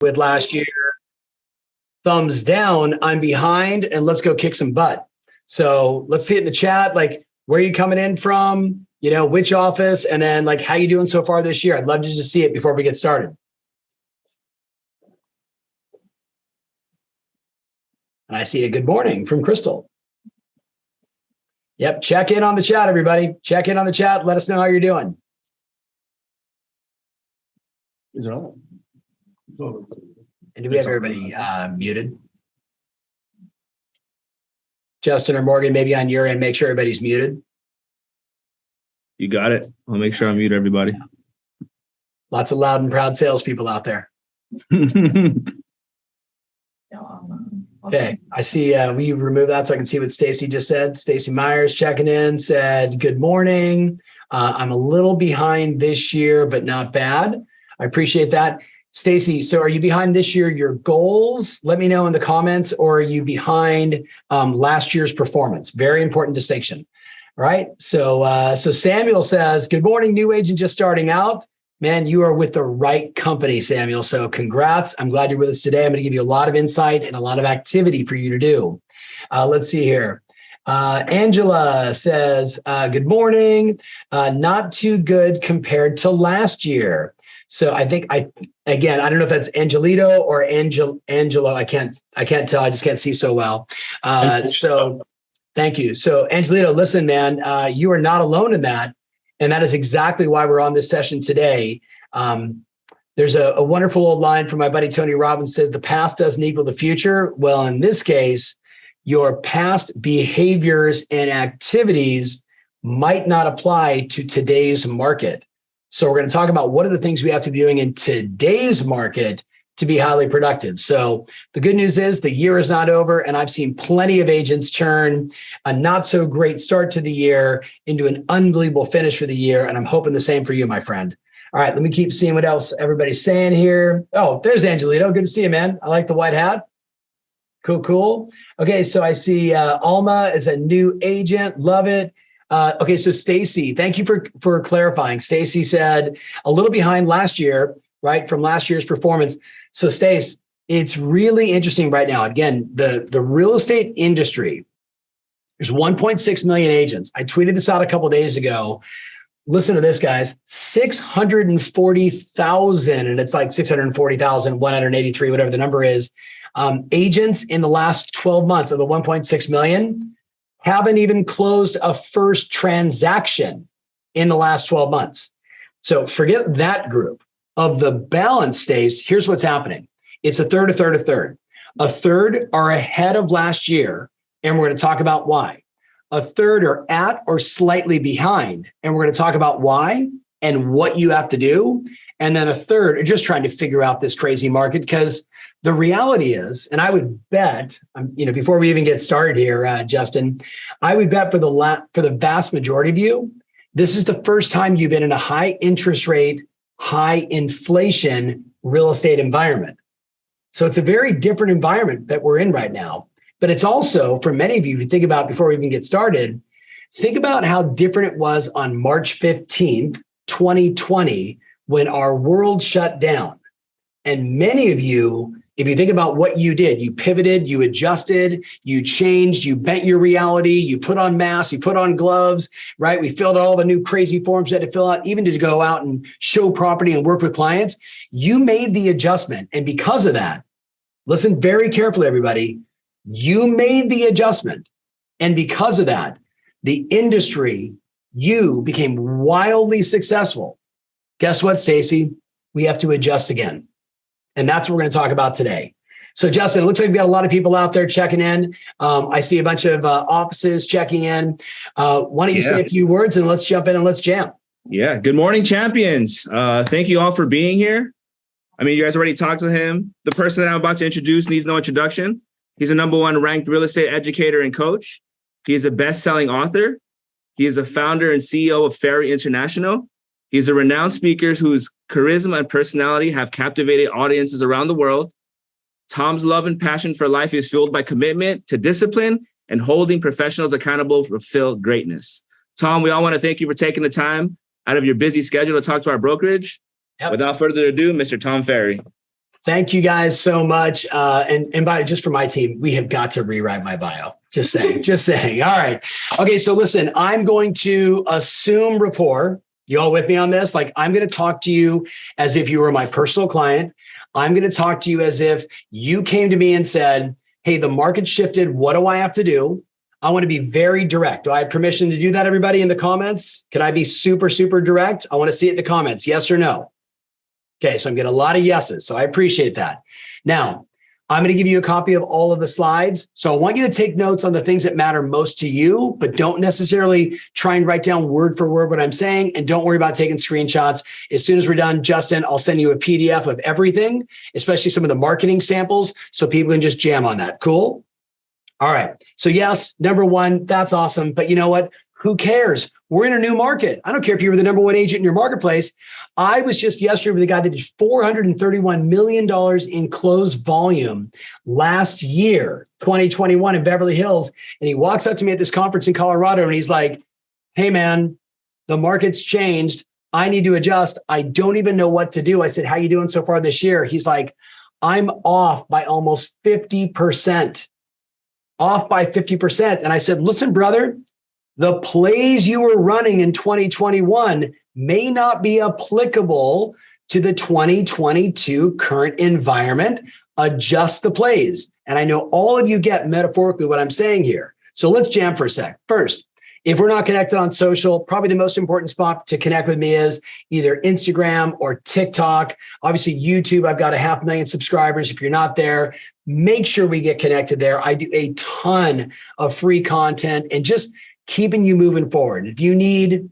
with last year. Thumbs down, I'm behind, and let's go kick some butt. So let's see it in the chat, like where are you coming in from, which office, and then like how you doing so far this year. I'd love to just see it before we get started. And I see a good morning from Crystal. Yep, check in on the chat, everybody. Check in on the chat. Let us know how you're doing. Is it on? And do we have everybody muted? Justin or Morgan, maybe on your end, make sure everybody's muted. You got it. I'll make sure I mute everybody. Lots of loud and proud salespeople out there. Okay, I see. Will you remove that so I can see what Stacy just said? Stacy Myers checking in, said, good morning. I'm a little behind this year, but not bad. I appreciate that. Stacy, so are you behind this year your goals? Let me know in the comments, or are you behind last year's performance? Very important distinction. All right. So Samuel says, good morning, new agent just starting out. Man, you are with the right company, Samuel. So congrats. I'm glad you're with us today. I'm going to give you a lot of insight and a lot of activity for you to do. Let's see here. Angela says, good morning. Not too good compared to last year. So I think I don't know if that's Angelito or Angelo. I can't tell. I just can't see so well. So thank you. So Angelito, listen, man, you are not alone in that. And that is exactly why we're on this session today. There's a wonderful old line from my buddy, Tony Robbins, says the past doesn't equal the future. Well, in this case, your past behaviors and activities might not apply to today's market. So we're going to talk about what are the things we have to be doing in today's market to be highly productive. So the good news is the year is not over, and I've seen plenty of agents turn a not so great start to the year into an unbelievable finish for the year. And I'm hoping the same for you, my friend. All right, let me keep seeing what else everybody's saying here. Oh, there's Angelito. Good to see you, man. I like the white hat. Cool. Okay, so I see Alma is a new agent. Love it. Okay, so Stacy, thank you for clarifying. Stacy said a little behind last year, right, from last year's performance. So Stace, it's really interesting right now. Again, the real estate industry, there's 1.6 million agents. I tweeted this out a couple of days ago. Listen to this, guys, 640,000, and it's like 640,183, whatever the number is, agents in the last 12 months of the 1.6 million haven't even closed a first transaction in the last 12 months. So forget that group. Of the balance stays, here's what's happening. It's a third. A third are ahead of last year, and we're going to talk about why. A third are at or slightly behind, and we're going to talk about why and what you have to do. And then a third are just trying to figure out this crazy market, because the reality is, and I would bet, before we even get started here, Justin, I would bet for the vast majority of you, this is the first time you've been in a high interest rate, high inflation real estate environment. So it's a very different environment that we're in right now. But it's also, for many of you, if you think about before we even get started, think about how different it was on March 15th, 2020, when our world shut down. And many of you, if you think about what you did, you pivoted, you adjusted, you changed, you bent your reality, you put on masks, you put on gloves, right? We filled out all the new crazy forms you had to fill out, even to go out and show property and work with clients. You made the adjustment. And because of that, listen very carefully, everybody, you made the adjustment. And because of that, the industry, you became wildly successful. Guess what, Stacy? We have to adjust again. And that's what we're going to talk about today. So Justin, it looks like we've got a lot of people out there checking in. I see a bunch of offices checking in. Why don't you say a few words and let's jump in and let's jam. Yeah. Good morning, champions. Thank you all for being here. I mean, you guys already talked to him. The person that I'm about to introduce needs no introduction. He's a #1 ranked real estate educator and coach. He is a best-selling author. He is the founder and CEO of Ferry International. He's a renowned speaker whose charisma and personality have captivated audiences around the world. Tom's love and passion for life is fueled by commitment to discipline and holding professionals accountable to fulfill greatness. Tom, we all want to thank you for taking the time out of your busy schedule to talk to our brokerage. Yep. Without further ado, Mr. Tom Ferry. Thank you guys so much. And by just for my team, we have got to rewrite my bio. Just saying, just saying. All right. Okay. So listen, I'm going to assume rapport. You all with me on this? Like, I'm going to talk to you as if you were my personal client. I'm going to talk to you as if you came to me and said, hey, the market shifted. What do I have to do? I want to be very direct. Do I have permission to do that, everybody, in the comments? Can I be super, super direct? I want to see it in the comments. Yes or no? Okay, so I'm getting a lot of yeses, so I appreciate that. Now, I'm going to give you a copy of all of the slides. So I want you to take notes on the things that matter most to you, but don't necessarily try and write down word for word what I'm saying. And don't worry about taking screenshots. As soon as we're done, Justin, I'll send you a PDF of everything, especially some of the marketing samples, so people can just jam on that. Cool? All right. So yes, number one, that's awesome. But you know what? Who cares? We're in a new market. I don't care if you were the number one agent in your marketplace. I was just yesterday with a guy that did $431 million in closed volume last year, 2021 in Beverly Hills. And he walks up to me at this conference in Colorado and he's like, hey man, the market's changed. I need to adjust. I don't even know what to do. I said, how you doing so far this year? He's like, I'm off by almost 50%. Off by 50%. And I said, listen, brother, the plays you were running in 2021 may not be applicable to the 2022 current environment. Adjust the plays. And I know all of you get metaphorically what I'm saying here. So let's jam for a sec. First, if we're not connected on social, probably the most important spot to connect with me is either Instagram or TikTok. Obviously, YouTube, I've got 500,000 subscribers. If you're not there, make sure we get connected there. I do a ton of free content and just keeping you moving forward. If you need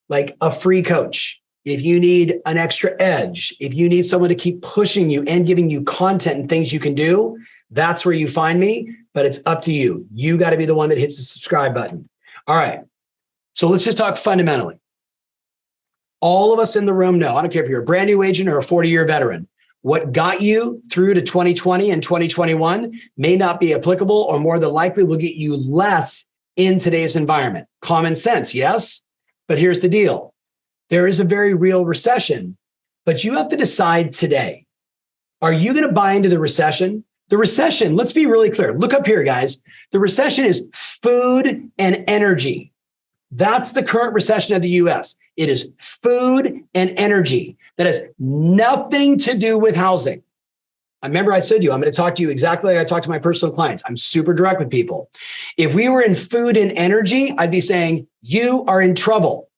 like a free coach, if you need an extra edge, if you need someone to keep pushing you and giving you content and things you can do, that's where you find me, but it's up to you. You got to be the one that hits the subscribe button. All right. So let's just talk fundamentally. All of us in the room know, I don't care if you're a brand new agent or a 40-year veteran, what got you through to 2020 and 2021 may not be applicable or more than likely will get you less in today's environment. Common sense, yes? But here's the deal. There is a very real recession, but you have to decide today. Are you going to buy into the recession? The recession, let's be really clear. Look up here, guys. The recession is food and energy. That's the current recession of the US. It is food and energy. That has nothing to do with housing. I remember I said to you, I'm going to talk to you exactly like I talk to my personal clients. I'm super direct with people. If we were in food and energy, I'd be saying, you are in trouble.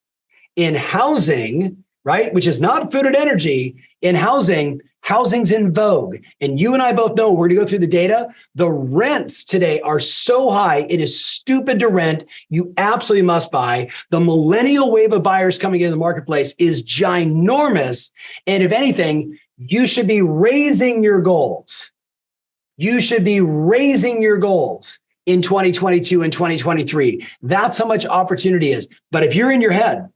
In housing, right, which is not food and energy, in housing, housing's in vogue. And you and I both know, we're going to go through the data. The rents today are so high, it is stupid to rent. You absolutely must buy. The millennial wave of buyers coming into the marketplace is ginormous. And if anything, you should be raising your goals. You should be raising your goals in 2022 and 2023. That's how much opportunity is. But if you're in your head,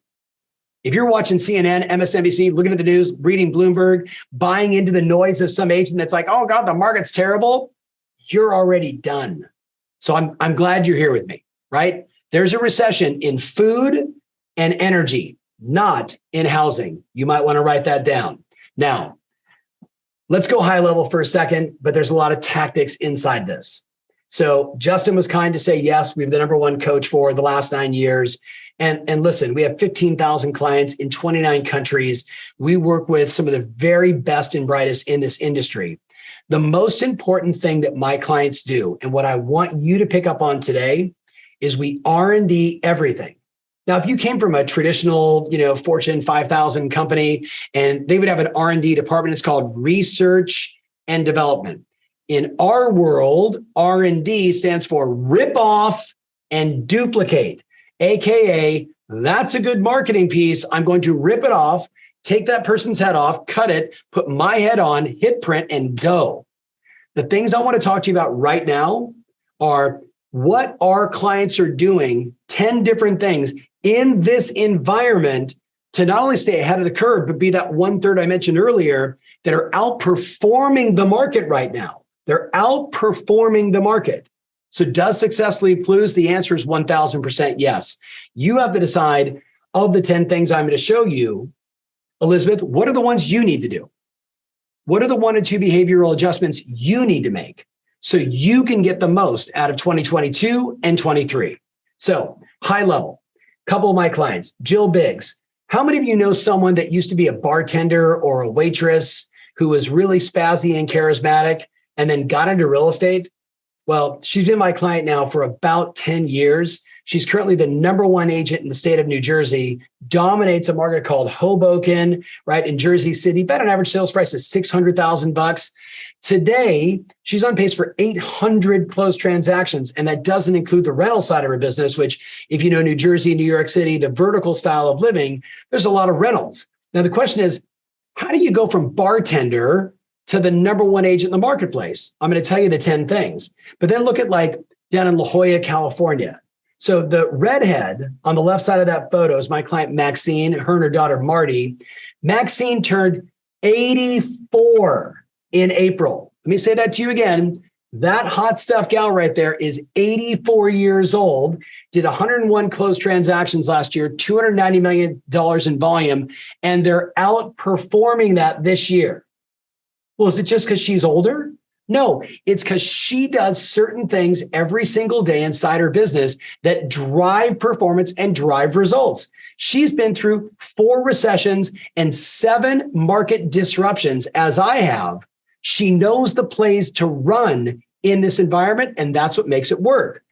if you're watching CNN, MSNBC, looking at the news, reading Bloomberg, buying into the noise of some agent that's like, oh God, the market's terrible, you're already done. So I'm glad you're here with me, right? There's a recession in food and energy, not in housing. You might want to write that down. Now, let's go high level for a second, but there's a lot of tactics inside this. So Justin was kind to say, yes, we have the number one coach for the last 9 years. And listen, we have 15,000 clients in 29 countries. We work with some of the very best and brightest in this industry. The most important thing that my clients do, and what I want you to pick up on today, is we R&D everything. Now, if you came from a traditional, Fortune 5,000 company, and they would have an R&D department, it's called research and development. In our world, R&D stands for rip off and duplicate. AKA, that's a good marketing piece. I'm going to rip it off, take that person's head off, cut it, put my head on, hit print, and go. The things I want to talk to you about right now are what our clients are doing, 10 different things in this environment to not only stay ahead of the curve, but be that 1/3 I mentioned earlier that are outperforming the market right now. They're outperforming the market. So does success leave clues? The answer is 1,000% yes. You have to decide of the 10 things I'm going to show you, Elizabeth, what are the ones you need to do? What are the 1 or 2 behavioral adjustments you need to make so you can get the most out of 2022 and 23? So high level, couple of my clients, Jill Biggs. How many of you know someone that used to be a bartender or a waitress who was really spazzy and charismatic and then got into real estate? Well, she's been my client now for about 10 years. She's currently the #1 agent in the state of New Jersey, dominates a market called Hoboken, right, in Jersey City, about an average sales price of $600,000. Today, she's on pace for 800 closed transactions, and that doesn't include the rental side of her business, which, if you know New Jersey, New York City, the vertical style of living, there's a lot of rentals. Now, the question is, how do you go from bartender to the #1 agent in the marketplace? I'm going to tell you the 10 things, but then look at like down in La Jolla, California. So the redhead on the left side of that photo is my client, Maxine, her and her daughter, Marty. Maxine turned 84 in April. Let me say that to you again. That hot stuff gal right there is 84 years old, did 101 closed transactions last year, $290 million in volume, and they're outperforming that this year. Well, is it just because she's older? No, it's because she does certain things every single day inside her business that drive performance and drive results. She's been through 4 recessions and 7 market disruptions, as I have. She knows the plays to run in this environment, and that's what makes it work.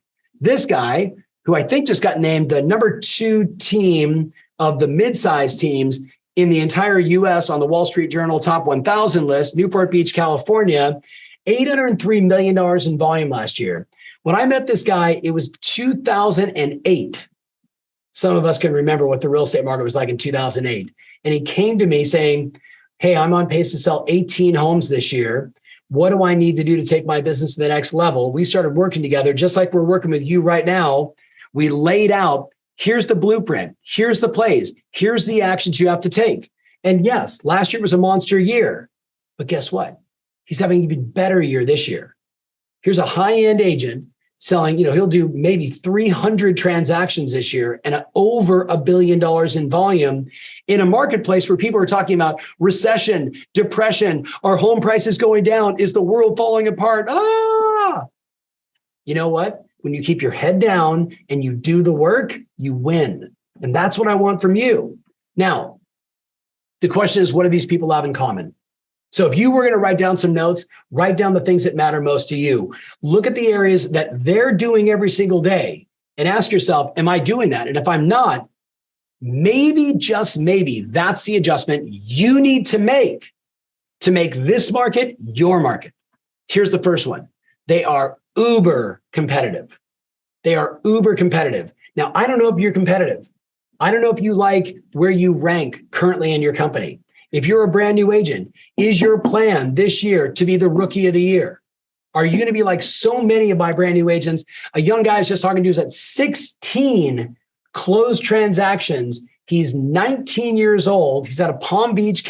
This guy, who I think just got named the #2 team of the mid-size teams in the entire US on the Wall Street Journal Top 1000 list, Newport Beach, California, $803 million in volume last year. When I met this guy, it was 2008. Some of us can remember what the real estate market was like in 2008. And he came to me saying, hey, I'm on pace to sell 18 homes this year. What do I need to do to take my business to the next level? We started working together, just like we're working with you right now. We laid out, here's the blueprint, here's the plays, here's the actions you have to take. And yes, last year was a monster year, but guess what? He's having an even better year this year. Here's a high-end agent selling, he'll do maybe 300 transactions this year and over $1 billion in volume in a marketplace where people are talking about recession, depression, are home prices going down? Is the world falling apart? You know what? When you keep your head down and you do the work, you win. And that's what I want from you. Now, the question is, what do these people have in common? So if you were going to write down some notes, write down the things that matter most to you. Look at the areas that they're doing every single day and ask yourself, am I doing that? And if I'm not, maybe, just maybe, that's the adjustment you need to make this market your market. Here's the first one. They are uber competitive. They are uber competitive. Now, I don't know if you're competitive. I don't know if you like where you rank currently in your company. If you're a brand new agent, is your plan this year to be the rookie of the year? Are you going to be like so many of my brand new agents? A young guy I was just talking to is at 16 closed transactions. He's 19 years old. He's out of Palm Beach,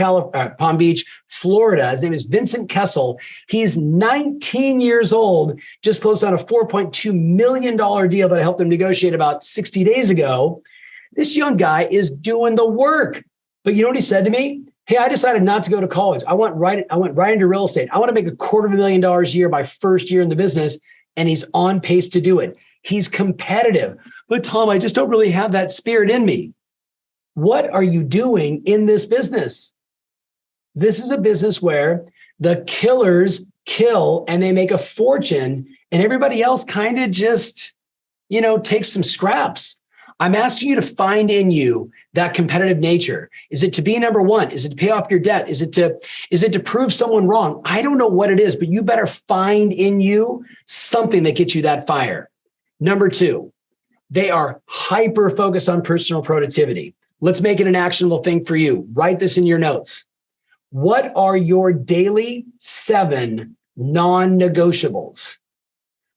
Florida. His name is Vincent Kessel. He's 19 years old, just closed on a $4.2 million deal that I helped him negotiate about 60 days ago. This young guy is doing the work. But you know what he said to me? Hey, I decided not to go to college. I went right into real estate. I want to make $250,000 a year my first year in the business. And he's on pace to do it. He's competitive. But Tom, I just don't really have that spirit in me. What are you doing in this business? This is a business where the killers kill and they make a fortune, and everybody else kind of just, takes some scraps. I'm asking you to find in you that competitive nature. Is it to be #1? Is it to pay off your debt? Is it to prove someone wrong? I don't know what it is, but you better find in you something that gets you that fire. #2, they are hyper focused on personal productivity. Let's make it an actionable thing for you. Write this in your notes. What are your daily 7 non-negotiables?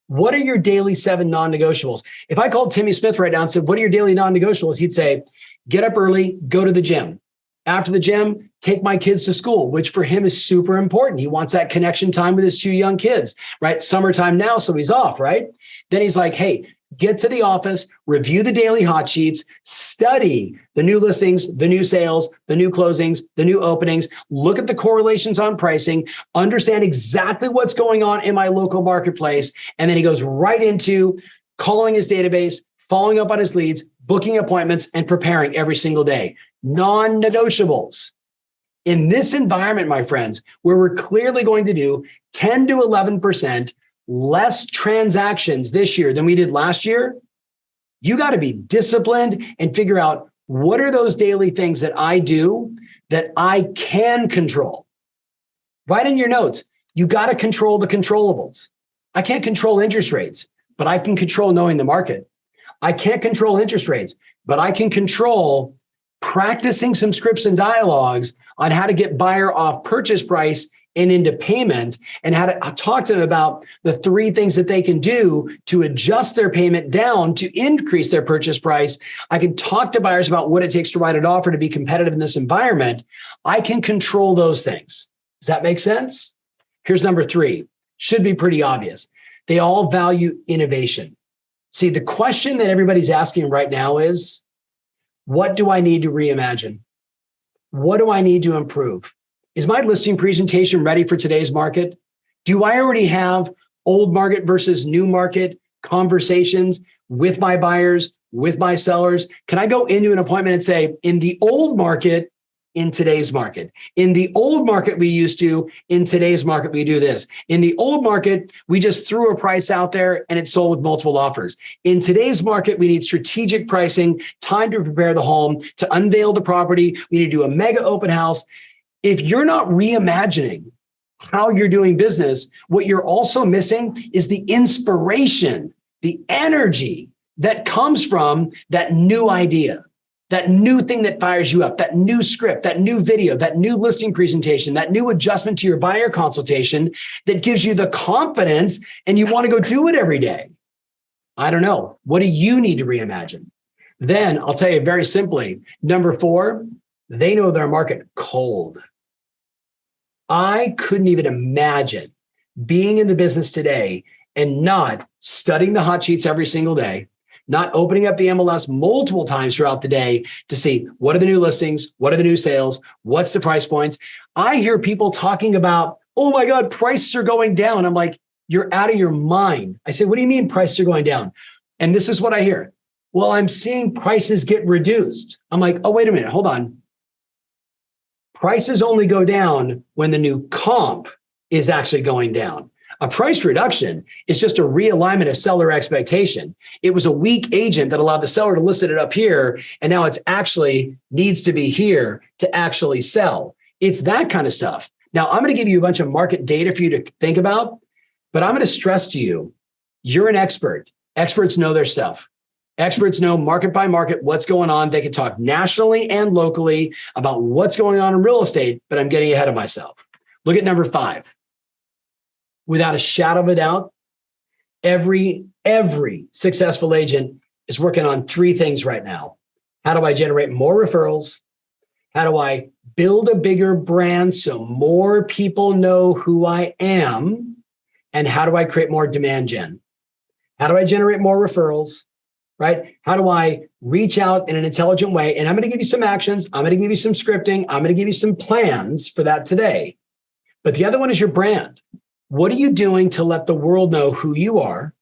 What are your daily 7 non-negotiables? If I called Timmy Smith right now and said, what are your daily non-negotiables? He'd say, get up early, go to the gym. After the gym, take my kids to school, which for him is super important. He wants that connection time with his 2 young kids, right? Summertime now, so he's off, right? Then he's like, hey, get to the office, review the daily hot sheets, study the new listings, the new sales, the new closings, the new openings, look at the correlations on pricing, understand exactly what's going on in my local marketplace. And then he goes right into calling his database, following up on his leads, booking appointments, and preparing every single day. Non-negotiables. In this environment, my friends, where we're clearly going to do 10 to 11% less transactions this year than we did last year, you got to be disciplined and figure out what are those daily things that I do that I can control. Write in your notes, you got to control the controllables. I can't control interest rates, but I can control knowing the market. I can't control interest rates, but I can control practicing some scripts and dialogues on how to get buyer off purchase price and into payment, and how to talk to them about the 3 things that they can do to adjust their payment down to increase their purchase price. I can talk to buyers about what it takes to write an offer to be competitive in this environment. I can control those things. Does that make sense? Here's number 3. Should be pretty obvious. They all value innovation. See, the question that everybody's asking right now is, what do I need to reimagine? What do I need to improve? Is my listing presentation ready for today's market? Do I already have old market versus new market conversations with my buyers, with my sellers? Can I go into an appointment and say, in the old market, in today's market, in the old market we used to, in today's market we do this. In the old market, we just threw a price out there and it sold with multiple offers. In today's market, we need strategic pricing, time to prepare the home, to unveil the property. We need to do a mega open house. If you're not reimagining how you're doing business, what you're also missing is the inspiration, the energy that comes from that new idea, that new thing that fires you up, that new script, that new video, that new listing presentation, that new adjustment to your buyer consultation that gives you the confidence and you want to go do it every day. I don't know. What do you need to reimagine? Then I'll tell you very simply, number 4, they know their market cold. I couldn't even imagine being in the business today and not studying the hot sheets every single day, not opening up the MLS multiple times throughout the day to see what are the new listings, what are the new sales, what's the price points. I hear people talking about, oh my God, prices are going down. I'm like, you're out of your mind. I say, what do you mean prices are going down? And this is what I hear. Well, I'm seeing prices get reduced. I'm like, oh, wait a minute, hold on. Prices only go down when the new comp is actually going down. A price reduction is just a realignment of seller expectation. It was a weak agent that allowed the seller to list it up here, and now it's actually needs to be here to actually sell. It's that kind of stuff. Now, I'm going to give you a bunch of market data for you to think about, but I'm going to stress to you, you're an expert. Experts know their stuff. Experts know market by market what's going on. They can talk nationally and locally about what's going on in real estate, but I'm getting ahead of myself. Look at number 5. Without a shadow of a doubt, every successful agent is working on 3 things right now. How do I generate more referrals? How do I build a bigger brand so more people know who I am? And how do I create more demand gen? How do I generate more referrals? Right? How do I reach out in an intelligent way? And I'm going to give you some actions. I'm going to give you some scripting. I'm going to give you some plans for that today. But the other one is your brand. What are you doing to let the world know who you are,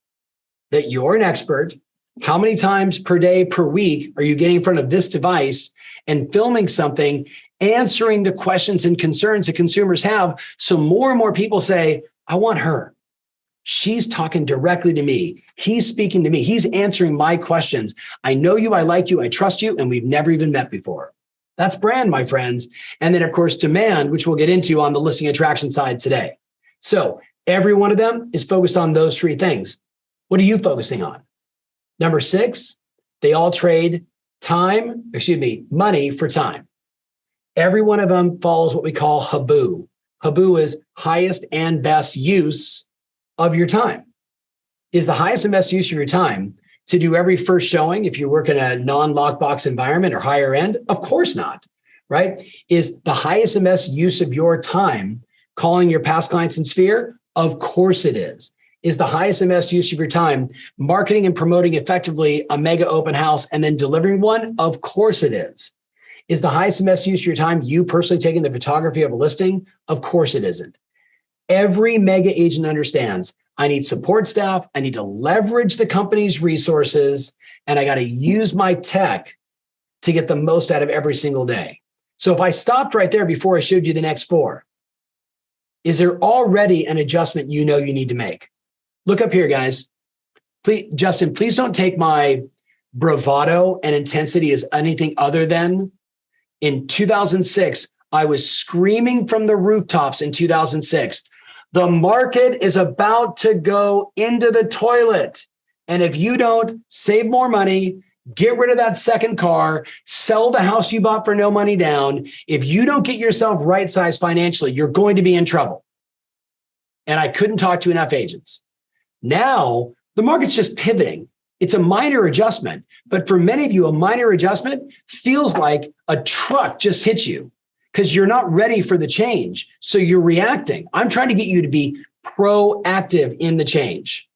that you're an expert? How many times per day, per week are you getting in front of this device and filming something, answering the questions and concerns that consumers have, so more and more people say, I want her. She's talking directly to me. He's speaking to me. He's answering my questions. I know you, I like you, I trust you, and we've never even met before. That's brand, my friends. And then, of course, demand, which we'll get into on the listing attraction side today. So every one of them is focused on those 3 things. What are you focusing on? Number 6, they all trade money for time. Every one of them follows what we call HABU. HABU is highest and best use of your time. Is the highest and best use of your time to do every first showing if you work in a non-lockbox environment or higher end? Of course not, right? Is the highest and best use of your time calling your past clients in Sphere? Of course it is. Is the highest and best use of your time marketing and promoting effectively a mega open house and then delivering one? Of course it is. Is the highest and best use of your time you personally taking the photography of a listing? Of course it isn't. Every mega agent understands I need support staff. I need to leverage the company's resources, and I got to use my tech to get the most out of every single day. So if I stopped right there before I showed you the next four, is there already an adjustment you know you need to make? Look up here, guys. Please, Justin, please don't take my bravado and intensity as anything other than in 2006, I was screaming from the rooftops in 2006. The market is about to go into the toilet. And if you don't save more money, get rid of that second car, sell the house you bought for no money down, if you don't get yourself right-sized financially, you're going to be in trouble. And I couldn't talk to enough agents. Now, the market's just pivoting. It's a minor adjustment. But for many of you, a minor adjustment feels like a truck just hit you because you're not ready for the change. So you're reacting. I'm trying to get you to be proactive in the change.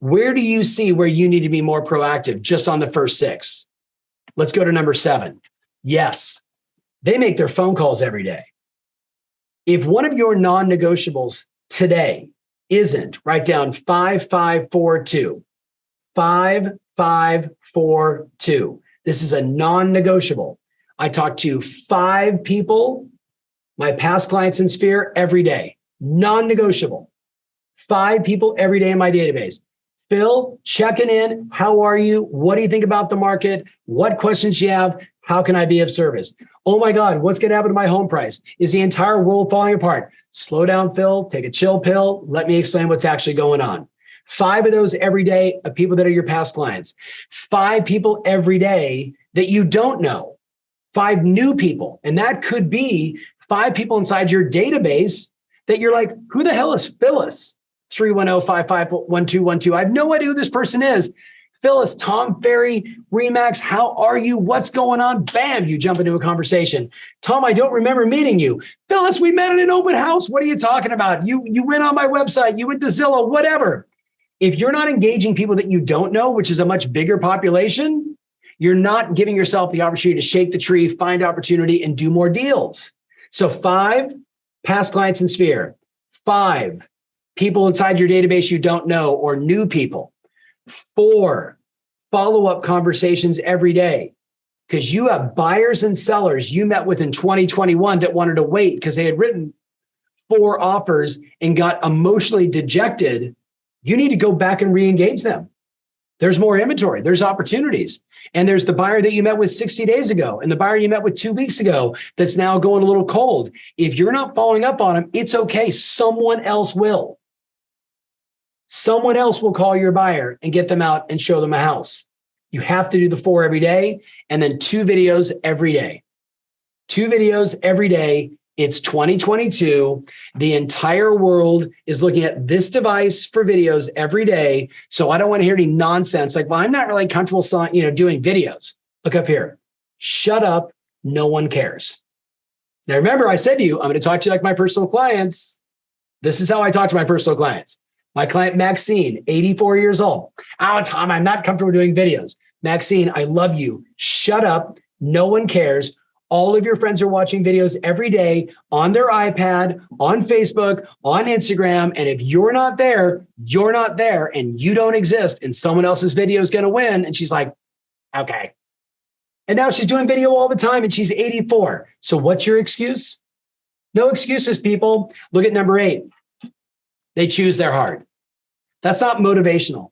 Where do you see where you need to be more proactive just on the first six? Let's go to number 7. Yes, they make their phone calls every day. If one of your non-negotiables today isn't, write down 5542. 5542. This is a non-negotiable. I talk to 5 people, my past clients in Sphere, every day. Non-negotiable. 5 people every day in my database. Phil, checking in. How are you? What do you think about the market? What questions do you have? How can I be of service? Oh my God, what's going to happen to my home price? Is the entire world falling apart? Slow down, Phil. Take a chill pill. Let me explain what's actually going on. 5 of those every day of people that are your past clients. 5 people every day that you don't know. 5 new people. And that could be 5 people inside your database that you're like, who the hell is Phyllis? 310-55-1212. I have no idea who this person is. Phyllis, Tom, Ferry, Remax, how are you? What's going on? Bam, you jump into a conversation. Tom, I don't remember meeting you. Phyllis, we met at an open house. What are you talking about? You went on my website. You went to Zillow, whatever. If you're not engaging people that you don't know, which is a much bigger population, you're not giving yourself the opportunity to shake the tree, find opportunity, and do more deals. So 5 past clients in Sphere, 5 people inside your database you don't know or new people, 4 follow-up conversations every day because you have buyers and sellers you met with in 2021 that wanted to wait because they had written 4 offers and got emotionally dejected. You need to go back and re-engage them. There's more inventory. There's opportunities. And there's the buyer that you met with 60 days ago and the buyer you met with 2 weeks ago that's now going a little cold. If you're not following up on them, it's okay. Someone else will. Someone else will call your buyer and get them out and show them a house. You have to do the 4 every day and then 2 videos every day. 2 videos every day. It's 2022. The entire world is looking at this device for videos every day. So I don't want to hear any nonsense like, well, I'm not really comfortable doing videos. Look up here. Shut up. No one cares. Now, remember, I said to you, I'm going to talk to you like my personal clients. This is how I talk to my personal clients. My client, Maxine, 84 years old. Oh, Tom, I'm not comfortable doing videos. Maxine, I love you. Shut up. No one cares. All of your friends are watching videos every day on their iPad, on Facebook, on Instagram. And if you're not there and you don't exist and someone else's video is going to win. And she's like, okay. And now she's doing video all the time and she's 84. So what's your excuse? No excuses, people. Look at number 8. They choose their heart. That's not motivational,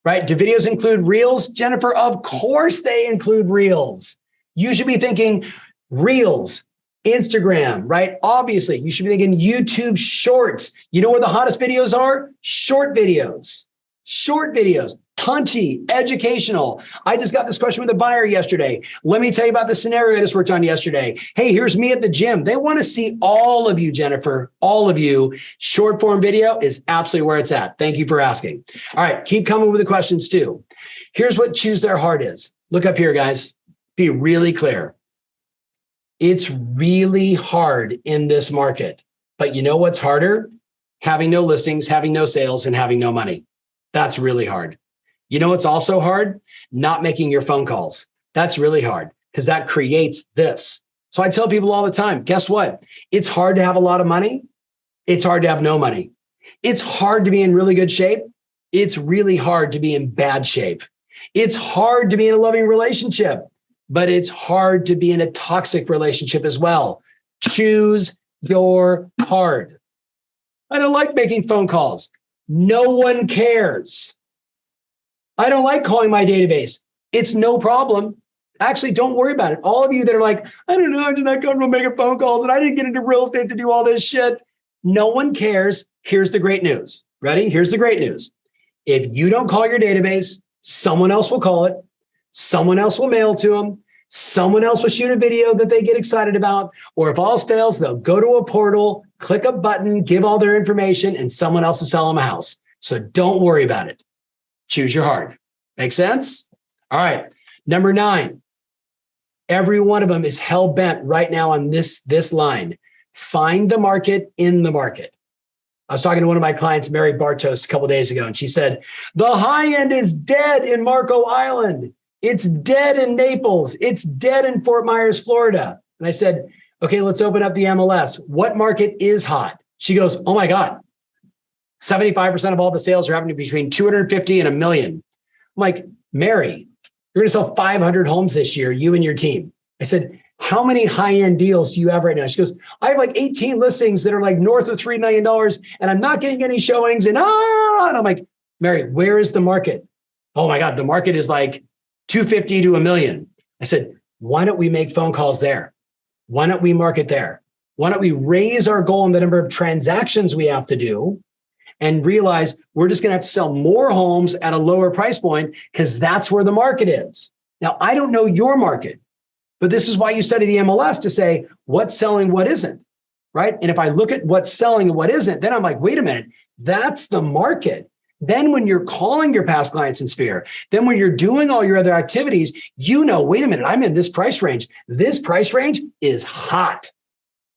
right? Do videos include reels, Jennifer? Of course they include reels. You should be thinking reels, Instagram, right? Obviously, you should be thinking YouTube shorts. You know where the hottest videos are? Short videos. Short videos, punchy, educational. I just got this question with a buyer yesterday. Let me tell you about the scenario I just worked on yesterday. Hey, here's me at the gym. They want to see all of you, Jennifer, all of you. Short form video is absolutely where it's at. Thank you for asking. All right, keep coming with the questions too. Here's what choose their heart is. Look up here, guys. Be really clear. It's really hard in this market, but you know what's harder? having no listings, having no sales, and having no money. That's really hard. You know what's also hard? Not making your phone calls. That's really hard because that creates this. So I tell people all the time, guess what? It's hard to have a lot of money. It's hard to have no money. It's hard to be in really good shape. It's really hard to be in bad shape. It's hard to be in a loving relationship, but it's hard to be in a toxic relationship as well. Choose your hard. I don't like making phone calls. No one cares. I don't like calling my database. It's no problem. Actually, don't worry about it. All of you that are like, I don't know, I'm just not comfortable making phone calls and I didn't get into real estate to do all this shit. No one cares. Here's the great news. Ready? Here's the great news. If you don't call your database, someone else will call it. Someone else will mail to them. Someone else will shoot a video that they get excited about. Or if all else fails, they'll go to a portal, click a button, give all their information, and someone else will sell them a house. So don't worry about it. Choose your heart. Make sense? All right. Number 9. Every one of them is hell-bent right now on this line. Find the market in the market. I was talking to one of my clients, Mary Bartos, a couple of days ago, and she said, the high end is dead in Marco Island. It's dead in Naples. It's dead in Fort Myers, Florida. And I said, okay, let's open up the MLS. What market is hot? She goes, oh my God, 75% of all the sales are happening between 250 and $1 million. I'm like, Mary, you're going to sell 500 homes this year, you and your team. I said, how many high-end deals do you have right now? She goes, I have like 18 listings that are like north of $3 million and I'm not getting any showings. And I'm like, Mary, where is the market? Oh my God, the market is like 250 to $1 million. I said, why don't we make phone calls there? Why don't we market there? Why don't we raise our goal in the number of transactions we have to do and realize we're just going to have to sell more homes at a lower price point because that's where the market is. Now, I don't know your market, but this is why you study the MLS to say what's selling, what isn't, right? And if I look at what's selling and what isn't, then I'm like, wait a minute, that's the market. Then when you're calling your past clients in Sphere, then when you're doing all your other activities, you know, wait a minute, I'm in this price range. This price range is hot.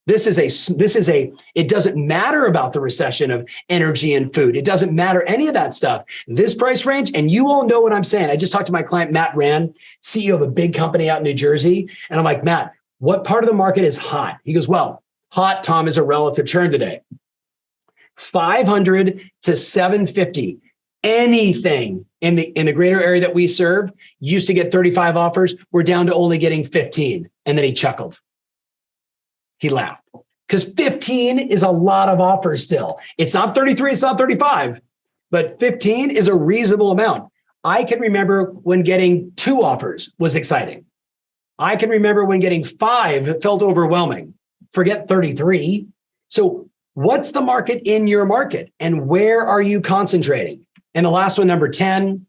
It doesn't matter about the recession of energy and food. It doesn't matter any of that stuff. This price range, and you all know what I'm saying. I just talked to my client, Matt Rand, CEO of a big company out in New Jersey. And I'm like, Matt, what part of the market is hot? He goes, well, hot, Tom, is a relative term today. 500 to 750. Anything in the greater area that we serve used to get 35 offers. We're down to only getting 15. And then he chuckled. He laughed because 15 is a lot of offers still. It's not 33, it's not 35, but 15 is a reasonable amount. I can remember when getting 2 offers was exciting. I can remember when getting 5 felt overwhelming. Forget 33. So what's the market in your market and where are you concentrating? And the last one, number 10,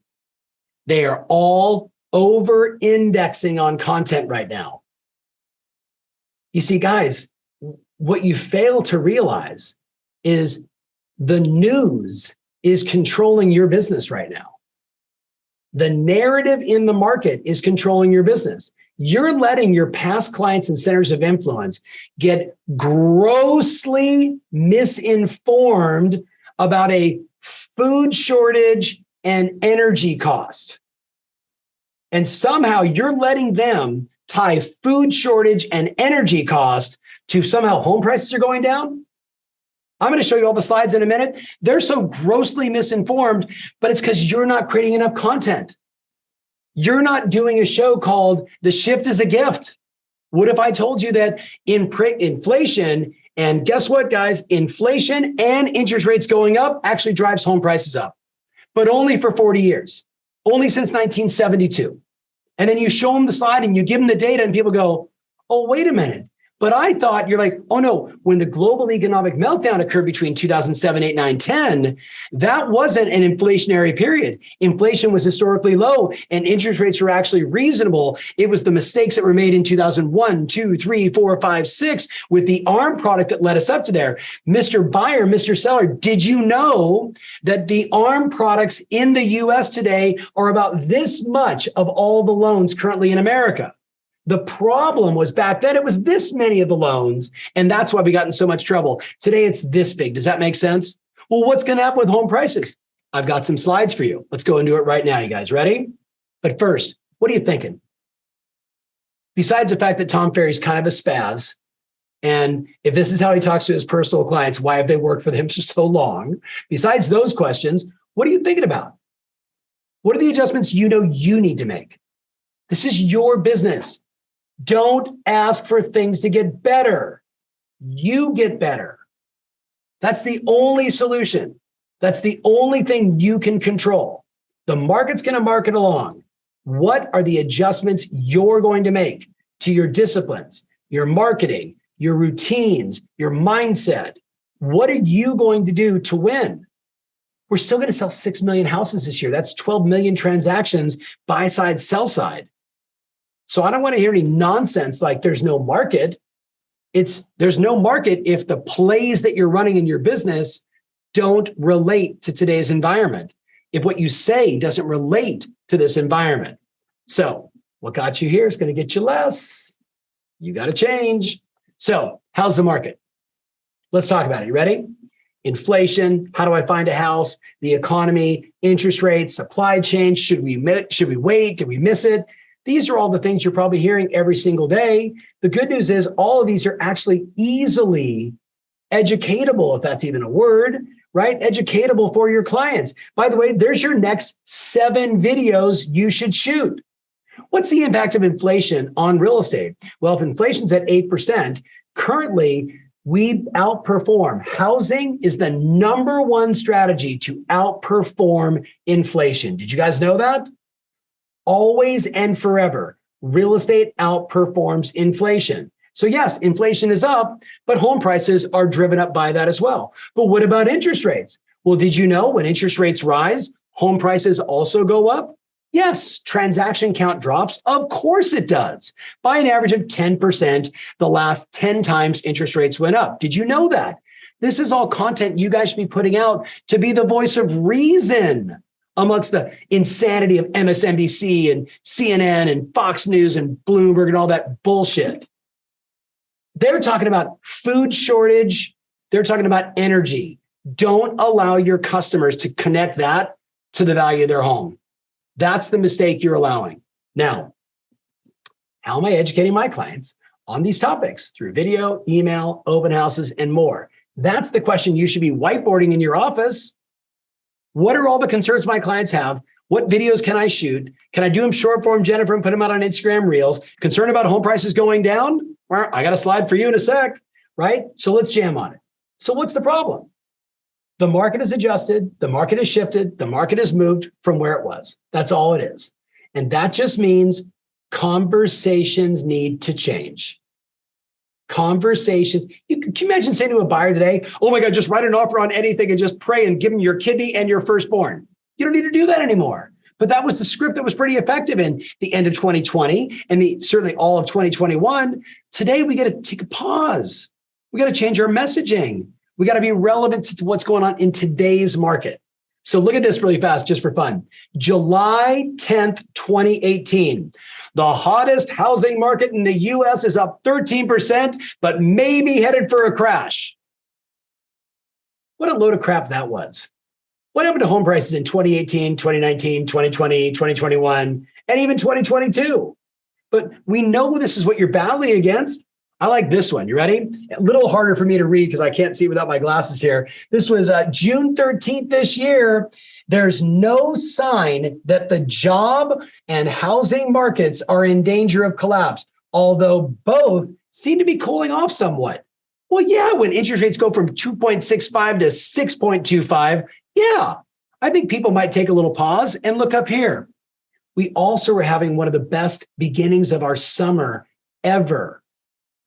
they are all over-indexing on content right now. You see, guys, what you fail to realize is the news is controlling your business right now. The narrative in the market is controlling your business. You're letting your past clients and centers of influence get grossly misinformed about a food shortage and energy cost. And somehow you're letting them tie food shortage and energy cost to somehow home prices are going down. I'm going to show you all the slides in a minute. They're so grossly misinformed, but it's because you're not creating enough content. You're not doing a show called The Shift is a Gift. What if I told you that inflation, and guess what, guys? Inflation and interest rates going up actually drives home prices up, but only for 40 years, only since 1972. And then you show them the slide and you give them the data and people go, oh, wait a minute. But I thought, you're like, oh no, when the global economic meltdown occurred between 2007, 8, 9, 10, that wasn't an inflationary period. Inflation was historically low and interest rates were actually reasonable. It was the mistakes that were made in 2001, 2, 3, 4, 5, 6 with the ARM product that led us up to there. Mr. Buyer, Mr. Seller, did you know that the ARM products in the US today are about this much of all the loans currently in America? The problem was back then, it was this many of the loans, and that's why we got in so much trouble. Today, it's this big. Does that make sense? Well, what's going to happen with home prices? I've got some slides for you. Let's go and do it right now. You guys ready? But first, what are you thinking? Besides the fact that Tom Ferry's kind of a spaz, and if this is how he talks to his personal clients, why have they worked for him for so long? Besides those questions, what are you thinking about? What are the adjustments you know you need to make? This is your business. Don't ask for things to get better. You get better. That's the only solution. That's the only thing you can control. The market's going to market along. What are the adjustments you're going to make to your disciplines, your marketing, your routines, your mindset? What are you going to do to win? We're still going to sell 6 million houses this year. That's 12 million transactions, buy side, sell side. So I don't want to hear any nonsense like there's no market. There's no market if the plays that you're running in your business don't relate to today's environment. If what you say doesn't relate to this environment. So what got you here is going to get you less. You got to change. So how's the market? Let's talk about it. You ready? Inflation. How do I find a house? The economy, interest rates, supply chain. Should we wait? Did we miss it? These are all the things you're probably hearing every single day. The good news is all of these are actually easily educatable, if that's even a word, right? Educatable for your clients. By the way, there's your next 7 videos you should shoot. What's the impact of inflation on real estate? Well, if inflation's at 8%, currently we outperform. Housing is the number one strategy to outperform inflation. Did you guys know that? Always and forever, real estate outperforms inflation. So yes, inflation is up, but home prices are driven up by that as well. But what about interest rates? Well, did you know when interest rates rise, home prices also go up? Yes, transaction count drops. Of course it does. By an average of 10% the last 10 times interest rates went up. Did you know that? This is all content you guys should be putting out to be the voice of reason amongst the insanity of MSNBC and CNN and Fox News and Bloomberg and all that bullshit. They're talking about food shortage. They're talking about energy. Don't allow your customers to connect that to the value of their home. That's the mistake you're allowing. Now, how am I educating my clients on these topics? Through video, email, open houses, and more. That's the question you should be whiteboarding in your office. What are all the concerns my clients have? What videos can I shoot? Can I do them short form, Jennifer, and put them out on Instagram Reels? Concerned about home prices going down? Well, I got a slide for you in a sec, right? So let's jam on it. So what's the problem? The market has adjusted. The market has shifted. The market has moved from where it was. That's all it is. And that just means conversations need to change. Conversations. Can you imagine saying to a buyer today, oh my God, just write an offer on anything and just pray and give them your kidney and your firstborn. You don't need to do that anymore. But that was the script that was pretty effective in the end of 2020 and certainly all of 2021. Today, we got to take a pause. We got to change our messaging. We got to be relevant to what's going on in today's market. So look at this really fast, just for fun. July 10th, 2018. The hottest housing market in the US is up 13%, but maybe headed for a crash. What a load of crap that was. What happened to home prices in 2018, 2019, 2020, 2021, and even 2022? But we know this is what you're battling against. I like this one. You ready? A little harder for me to read because I can't see without my glasses here. This was June 13th this year. There's no sign that the job and housing markets are in danger of collapse, although both seem to be cooling off somewhat. Well, yeah, when interest rates go from 2.65 to 6.25, yeah, I think people might take a little pause and look up here. We also are having one of the best beginnings of our summer ever.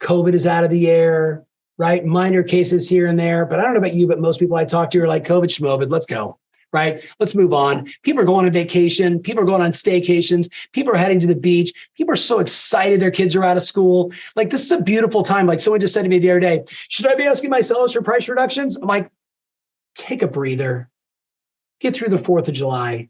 COVID is out of the air, right? Minor cases here and there, but I don't know about you, but most people I talk to are like COVID schmovid. Let's go, right? Let's move on. People are going on vacation. People are going on staycations. People are heading to the beach. People are so excited their kids are out of school. Like, this is a beautiful time. Like someone just said to me the other day, should I be asking my sellers for price reductions? I'm like, take a breather. Get through the 4th of July.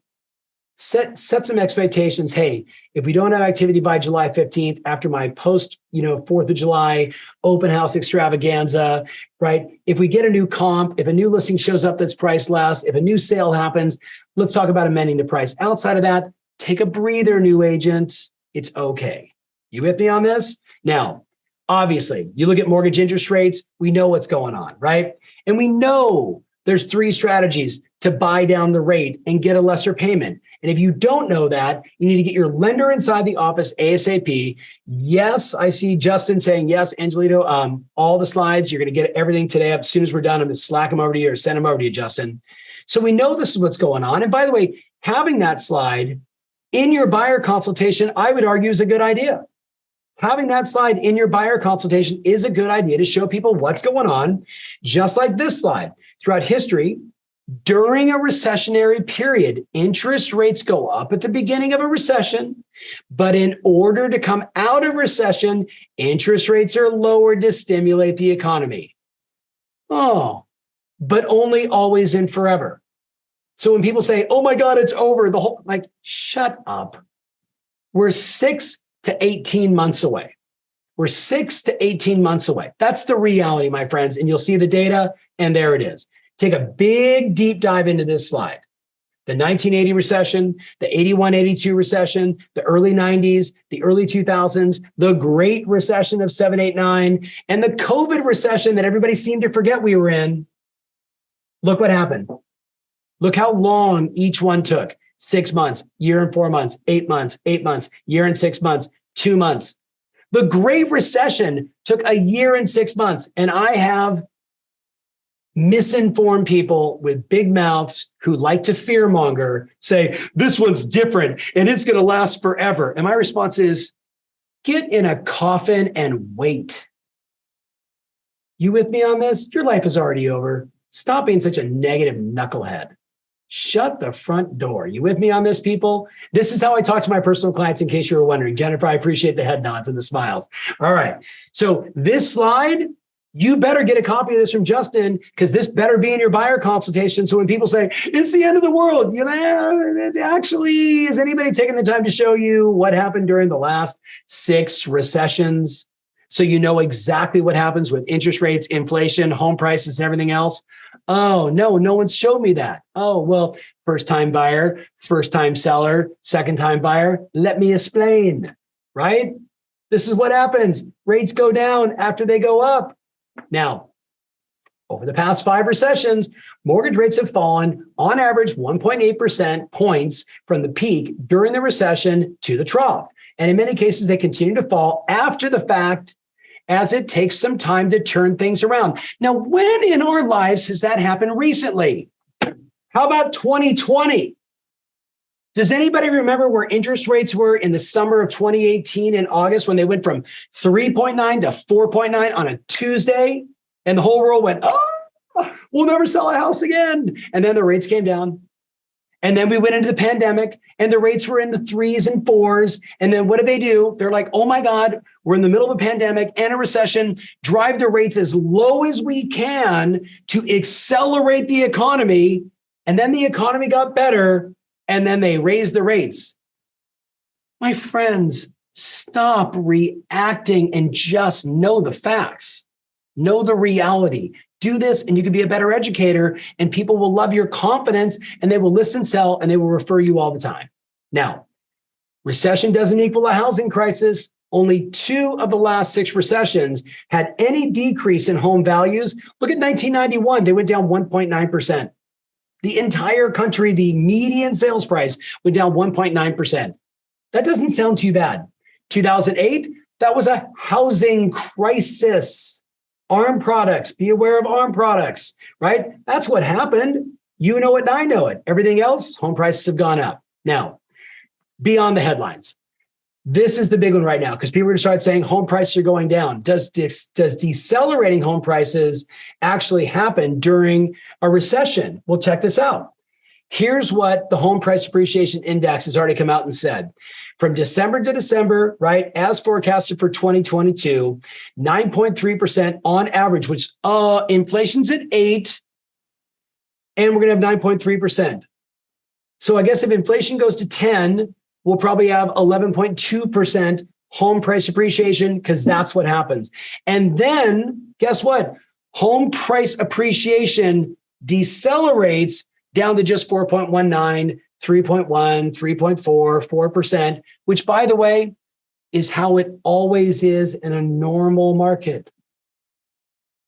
set some expectations. Hey, if we don't have activity by July 15th, after my post, 4th of July open house extravaganza, right? If we get a new comp, if a new listing shows up that's priced less, if a new sale happens, let's talk about amending the price. Outside of that, take a breather, new agent. It's okay. You with me on this? Now, obviously, you look at mortgage interest rates, we know what's going on, right? And we know there's 3 strategies to buy down the rate and get a lesser payment. And if you don't know that, you need to get your lender inside the office ASAP. Yes, I see Justin saying, yes, Angelito, all the slides, you're going to get everything today up. As soon as we're done, I'm going to slack them over to you or send them over to you, Justin. So we know this is what's going on. And by the way, having that slide in your buyer consultation, I would argue is a good idea. Having that slide in your buyer consultation is a good idea to show people what's going on, just like this slide. Throughout history, during a recessionary period, interest rates go up at the beginning of a recession, but in order to come out of recession, interest rates are lowered to stimulate the economy. Oh, but only always and forever. So when people say, oh my God, it's over, shut up. We're 6 to 18 months away. We're 6 to 18 months away. That's the reality, my friends. And you'll see the data, and there it is. Take a big, deep dive into this slide. The 1980 recession, the 81-82 recession, the early 90s, the early 2000s, the Great Recession of 7, 8, 9, and the COVID recession that everybody seemed to forget we were in. Look what happened. Look how long each one took. 6 months, year and 4 months, 8 months, 8 months, year and 6 months, 2 months. The Great Recession took a year and 6 months. And I have misinformed people with big mouths who like to fearmonger say, this one's different and it's going to last forever. And my response is, get in a coffin and wait. You with me on this? Your life is already over. Stop being such a negative knucklehead. Shut the front door. You with me on this, people? This is how I talk to my personal clients, in case you were wondering. Jennifer, I appreciate the head nods and the smiles. All right. So this slide, you better get a copy of this from Justin, because this better be in your buyer consultation. So when people say, it's the end of the world, actually, is anybody taking the time to show you what happened during the last 6 recessions? So you know exactly what happens with interest rates, inflation, home prices, and everything else. Oh, no one's showed me that. Oh, well, first-time buyer, first-time seller, second-time buyer. Let me explain, right? This is what happens. Rates go down after they go up. Now, over the past 5 recessions, mortgage rates have fallen on average 1.8% points from the peak during the recession to the trough. And in many cases, they continue to fall after the fact, as it takes some time to turn things around. Now, when in our lives has that happened recently? How about 2020? Does anybody remember where interest rates were in the summer of 2018 in August, when they went from 3.9 to 4.9 on a Tuesday? And the whole world went, oh, we'll never sell a house again. And then the rates came down. And then we went into the pandemic and the rates were in the 3s and 4s. And then what do? They're like, oh my God, we're in the middle of a pandemic and a recession, drive the rates as low as we can to accelerate the economy. And then the economy got better and then they raised the rates. My friends, stop reacting and just know the facts. Know the reality. Do this and you can be a better educator, and people will love your confidence and they will listen, sell, and they will refer you all the time. Now, recession doesn't equal a housing crisis. Only 2 of the last 6 recessions had any decrease in home values. Look at 1991, they went down 1.9%. The entire country, the median sales price went down 1.9%. That doesn't sound too bad. 2008, that was a housing crisis. ARM products, be aware of ARM products, right? That's what happened. You know it and I know it. Everything else, home prices have gone up. Now, beyond the headlines, this is the big one right now, because people are going to start saying home prices are going down. Does decelerating home prices actually happen during a recession? Well, check this out. Here's what the Home Price Appreciation Index has already come out and said. From December to December, right, as forecasted for 2022, 9.3% on average, which inflation's at 8%, and we're going to have 9.3%. So I guess if inflation goes to 10, we'll probably have 11.2% home price appreciation because that's what happens. And then guess what? Home price appreciation decelerates down to just 4.19, 3.1, 3.4, 4%, which by the way, is how it always is in a normal market.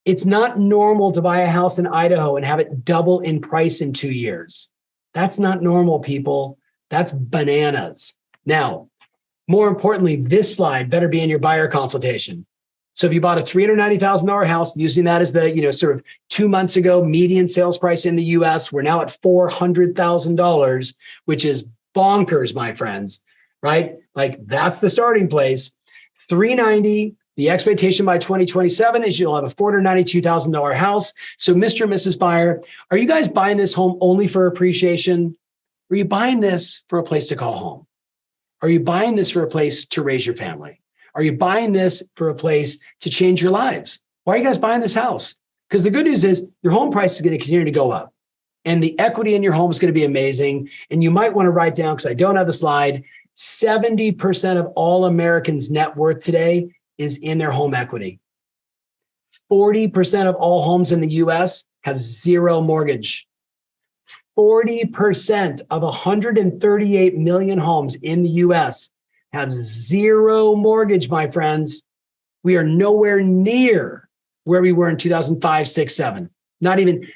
It's not normal to buy a house in Idaho and have it double in price in 2 years. That's not normal, people. That's bananas. Now, more importantly, this slide better be in your buyer consultation. So if you bought a $390,000 house, using that as the, sort of 2 months ago median sales price in the US, we're now at $400,000, which is bonkers, my friends, right? Like that's the starting place. 390. The expectation by 2027 is you'll have a $492,000 house. So Mr. and Mrs. Buyer, are you guys buying this home only for appreciation? Or are you buying this for a place to call home? Are you buying this for a place to raise your family? Are you buying this for a place to change your lives? Why are you guys buying this house? Because the good news is your home price is going to continue to go up. And the equity in your home is going to be amazing. And you might want to write down, because I don't have the slide, 70% of all Americans' net worth today is in their home equity. 40% of all homes in the US have zero mortgage. 40% of 138 million homes in the US have zero mortgage, my friends. We are nowhere near where we were in 2005, 6, 7. Not even,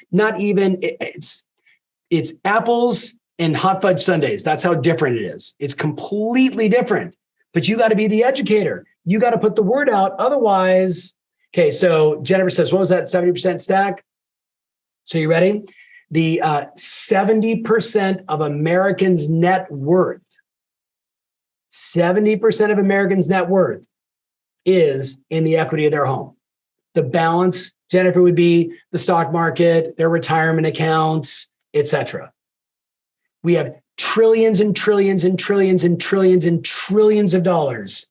it's apples and hot fudge sundaes. That's how different it is. It's completely different, but you got to be the educator. You got to put the word out. Otherwise, okay, so Jennifer says, what was that 70% stack? So you ready? The 70% of Americans' net worth, 70% of Americans' net worth is in the equity of their home. The balance, Jennifer, would be the stock market, their retirement accounts, etc. We have trillions and trillions and trillions and trillions and trillions of dollars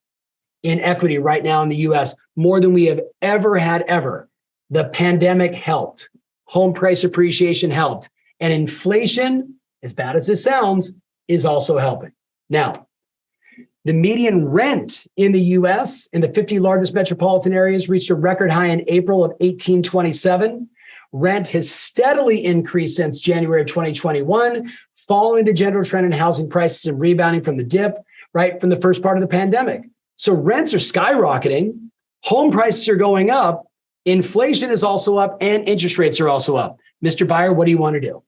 in equity right now in the US, more than we have ever had ever. The pandemic helped. Home price appreciation helped. And inflation, as bad as this sounds, is also helping. Now, the median rent in the US in the 50 largest metropolitan areas reached a record high in April of 1827. Rent has steadily increased since January of 2021, following the general trend in housing prices and rebounding from the dip, right from the first part of the pandemic. So rents are skyrocketing, home prices are going up, inflation is also up, and interest rates are also up. Mr. Buyer, what do you want to do?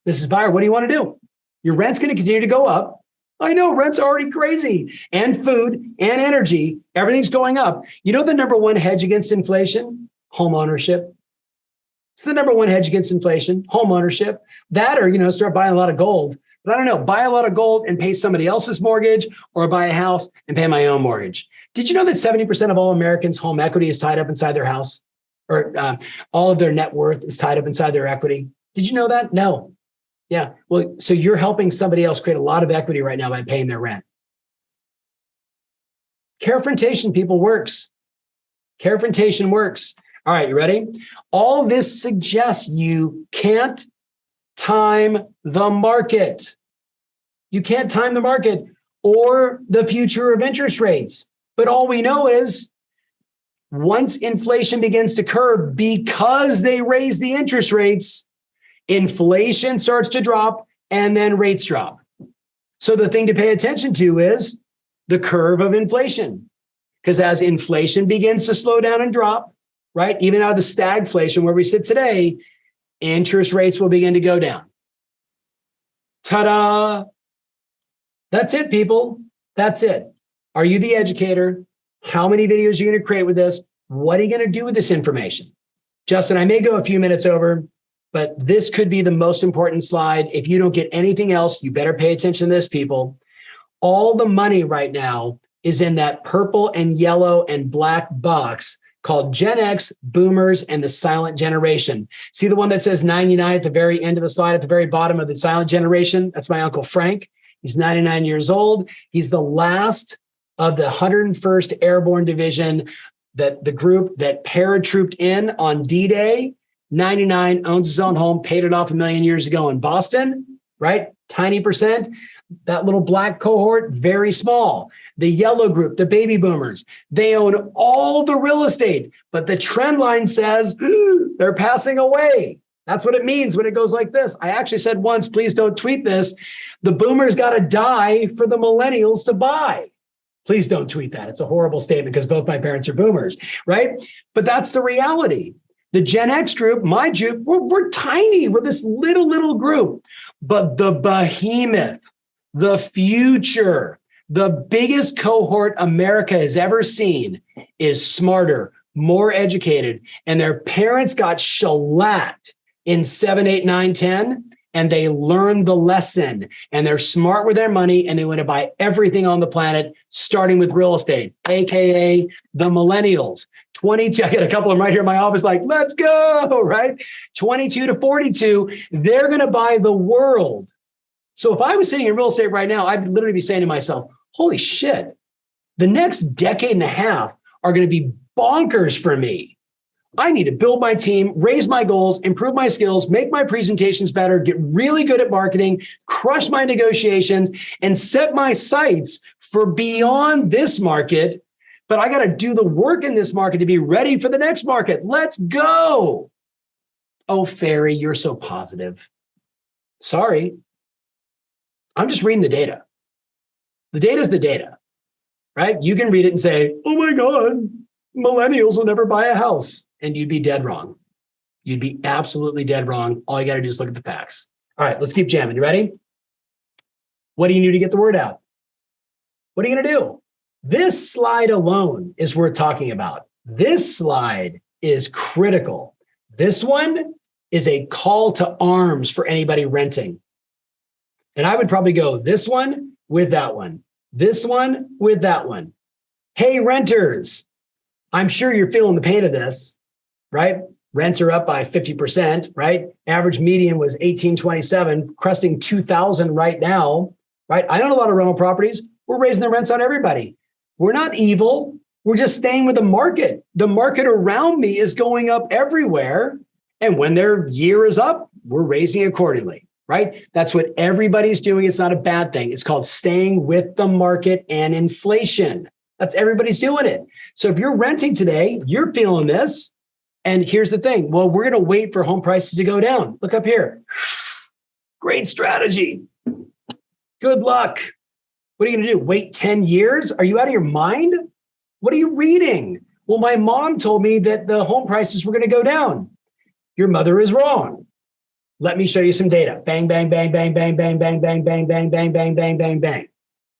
Mrs. Buyer, what do you want to do? Your rent's going to continue to go up. I know rent's already crazy, and food and energy, everything's going up. You know the number one hedge against inflation? Home ownership. It's the number one hedge against inflation, home ownership. That or, start buying a lot of gold. But I don't know, buy a lot of gold and pay somebody else's mortgage, or buy a house and pay my own mortgage. Did you know that 70% of all Americans' home equity is tied up inside their house? Or all of their net worth is tied up inside their equity? Did you know that? No. Yeah. Well, so you're helping somebody else create a lot of equity right now by paying their rent. Carefrontation, people, works. Carefrontation works. All right, you ready? All this suggests you can't time the market. You can't time the market or the future of interest rates. But all we know is once inflation begins to curve, because they raise the interest rates, inflation starts to drop and then rates drop. So the thing to pay attention to is the curve of inflation. Because as inflation begins to slow down and drop, right, even out of the stagflation where we sit today, interest rates will begin to go down. Ta-da! That's it, people. That's it. Are you the educator? How many videos are you going to create with this? What are you going to do with this information? Justin, I may go a few minutes over, but this could be the most important slide. If you don't get anything else, you better pay attention to this, people. All the money right now is in that purple and yellow and black box called Gen X, Boomers, and the Silent Generation. See the one that says 99 at the very end of the slide, at the very bottom of the Silent Generation? That's my Uncle Frank. He's 99 years old. He's the last of the 101st Airborne Division, that the group that paratrooped in on D-Day. 99, owns his own home, paid it off 1 million years ago in Boston. right? Tiny percent. That little black cohort, very small. The yellow group, the baby boomers, they own all the real estate, but the trend line says they're passing away. That's what it means when it goes like this. I actually said once, please don't tweet this. The boomers got to die for the millennials to buy. Please don't tweet that. It's a horrible statement because both my parents are boomers, right? But that's the reality. The Gen X group, my group, we're tiny. We're this little group. But the behemoth, the future, the biggest cohort America has ever seen is smarter, more educated, and their parents got shellacked in 7, 8, 9, 10, and they learned the lesson, and they're smart with their money, and they want to buy everything on the planet, starting with real estate, AKA the millennials. 22, I got a couple of them right here in my office like, let's go, right? 22 to 42, they're going to buy the world. So if I was sitting in real estate right now, I'd literally be saying to myself, holy shit, the next decade and a half are going to be bonkers for me. I need to build my team, raise my goals, improve my skills, make my presentations better, get really good at marketing, crush my negotiations, and set my sights for beyond this market. But I got to do the work in this market to be ready for the next market. Let's go. Oh, Ferry, you're so positive. Sorry. I'm just reading the data. The data is the data, right? You can read it and say, oh my God, millennials will never buy a house. And you'd be dead wrong. You'd be absolutely dead wrong. All you got to do is look at the facts. All right, let's keep jamming. You ready? What do you do to get the word out? What are you going to do? This slide alone is worth talking about. This slide is critical. This one is a call to arms for anybody renting. And I would probably go this one with that one, this one with that one. Hey, renters, I'm sure you're feeling the pain of this, right? Rents are up by 50%, right? Average median was 1827, cresting 2,000 right now, right? I own a lot of rental properties. We're raising the rents on everybody. We're not evil. We're just staying with the market. The market around me is going up everywhere. And when their year is up, we're raising accordingly, right? That's what everybody's doing. It's not a bad thing. It's called staying with the market and inflation. That's everybody's doing it. So if you're renting today, you're feeling this. And here's the thing. Well, we're going to wait for home prices to go down. Look up here. Great strategy. Good luck. What are you going to do? Wait 10 years? Are you out of your mind? What are you reading? Well, my mom told me that the home prices were going to go down. Your mother is wrong. Let me show you some data. Bang, bang, bang, bang, bang, bang, bang, bang, bang, bang, bang, bang, bang, bang, bang. Does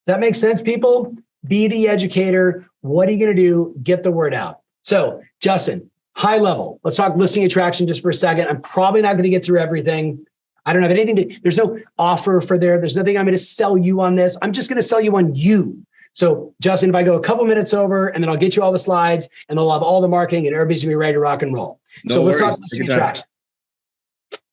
that make sense, people? Be the educator. What are you going to do? Get the word out. So, Justin, high level. Let's talk listing attraction just for a second. I'm probably not going to get through everything. I don't have anything to, there's no offer for there. There's nothing I'm going to sell you on this. I'm just going to sell you on you. So, Justin, if I go a couple minutes over and then I'll get you all the slides and they'll have all the marketing and everybody's going to be ready to rock and roll. So let's talk listing attraction.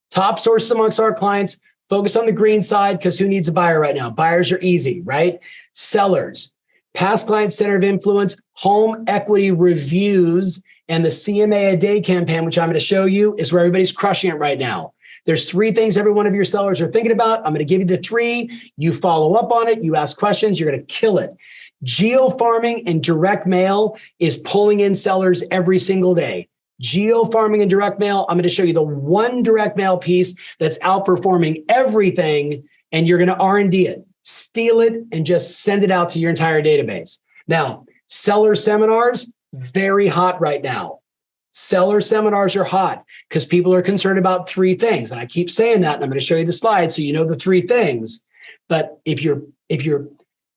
Top sources amongst our clients, focus on the green side because who needs a buyer right now? Buyers are easy, right? Sellers, past client center of influence, home equity reviews, and the CMA a day campaign, which I'm going to show you, is where everybody's crushing it right now. There's 3 things every one of your sellers are thinking about. I'm going to give you the 3. You follow up on it. You ask questions. You're going to kill it. Geo farming and direct mail is pulling in sellers every single day. Geo farming and direct mail. I'm going to show you the one direct mail piece that's outperforming everything, and you're going to R&D it, steal it, and just send it out to your entire database. Now, seller seminars, very hot right now. Seller seminars are hot because people are concerned about 3 things. And I keep saying that, and I'm going to show you the slide so you know the 3 things. But if you're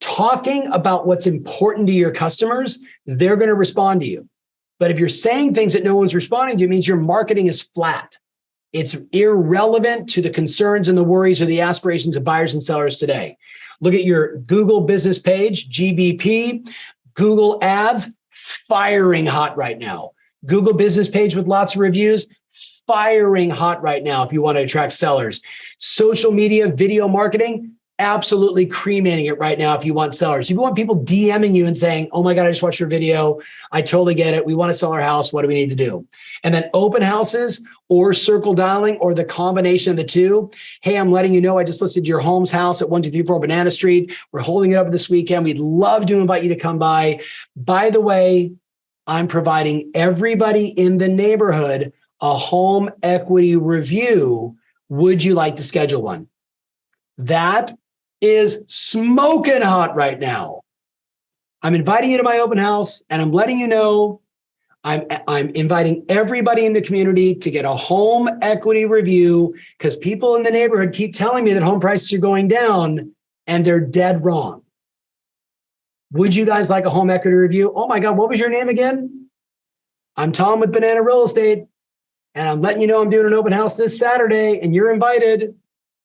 talking about what's important to your customers, they're going to respond to you. But if you're saying things that no one's responding to, it means your marketing is flat. It's irrelevant to the concerns and the worries or the aspirations of buyers and sellers today. Look at your Google business page, GBP, Google ads, firing hot right now. Google business page with lots of reviews, firing hot right now if you want to attract sellers. Social media, video marketing, absolutely cremating it right now if you want sellers. If you want people DMing you and saying, oh my God, I just watched your video. I totally get it. We want to sell our house. What do we need to do? And then open houses or circle dialing or the combination of the two. Hey, I'm letting you know I just listed your home's house at 1234 Banana Street. We're holding it up this weekend. We'd love to invite you to come by. By the way, I'm providing everybody in the neighborhood a home equity review. Would you like to schedule one? That is smoking hot right now. I'm inviting you to my open house and I'm letting you know I'm inviting everybody in the community to get a home equity review because people in the neighborhood keep telling me that home prices are going down and they're dead wrong. Would you guys like a home equity review? Oh my God, what was your name again? I'm Tom with Banana Real Estate and I'm letting you know I'm doing an open house this Saturday and you're invited.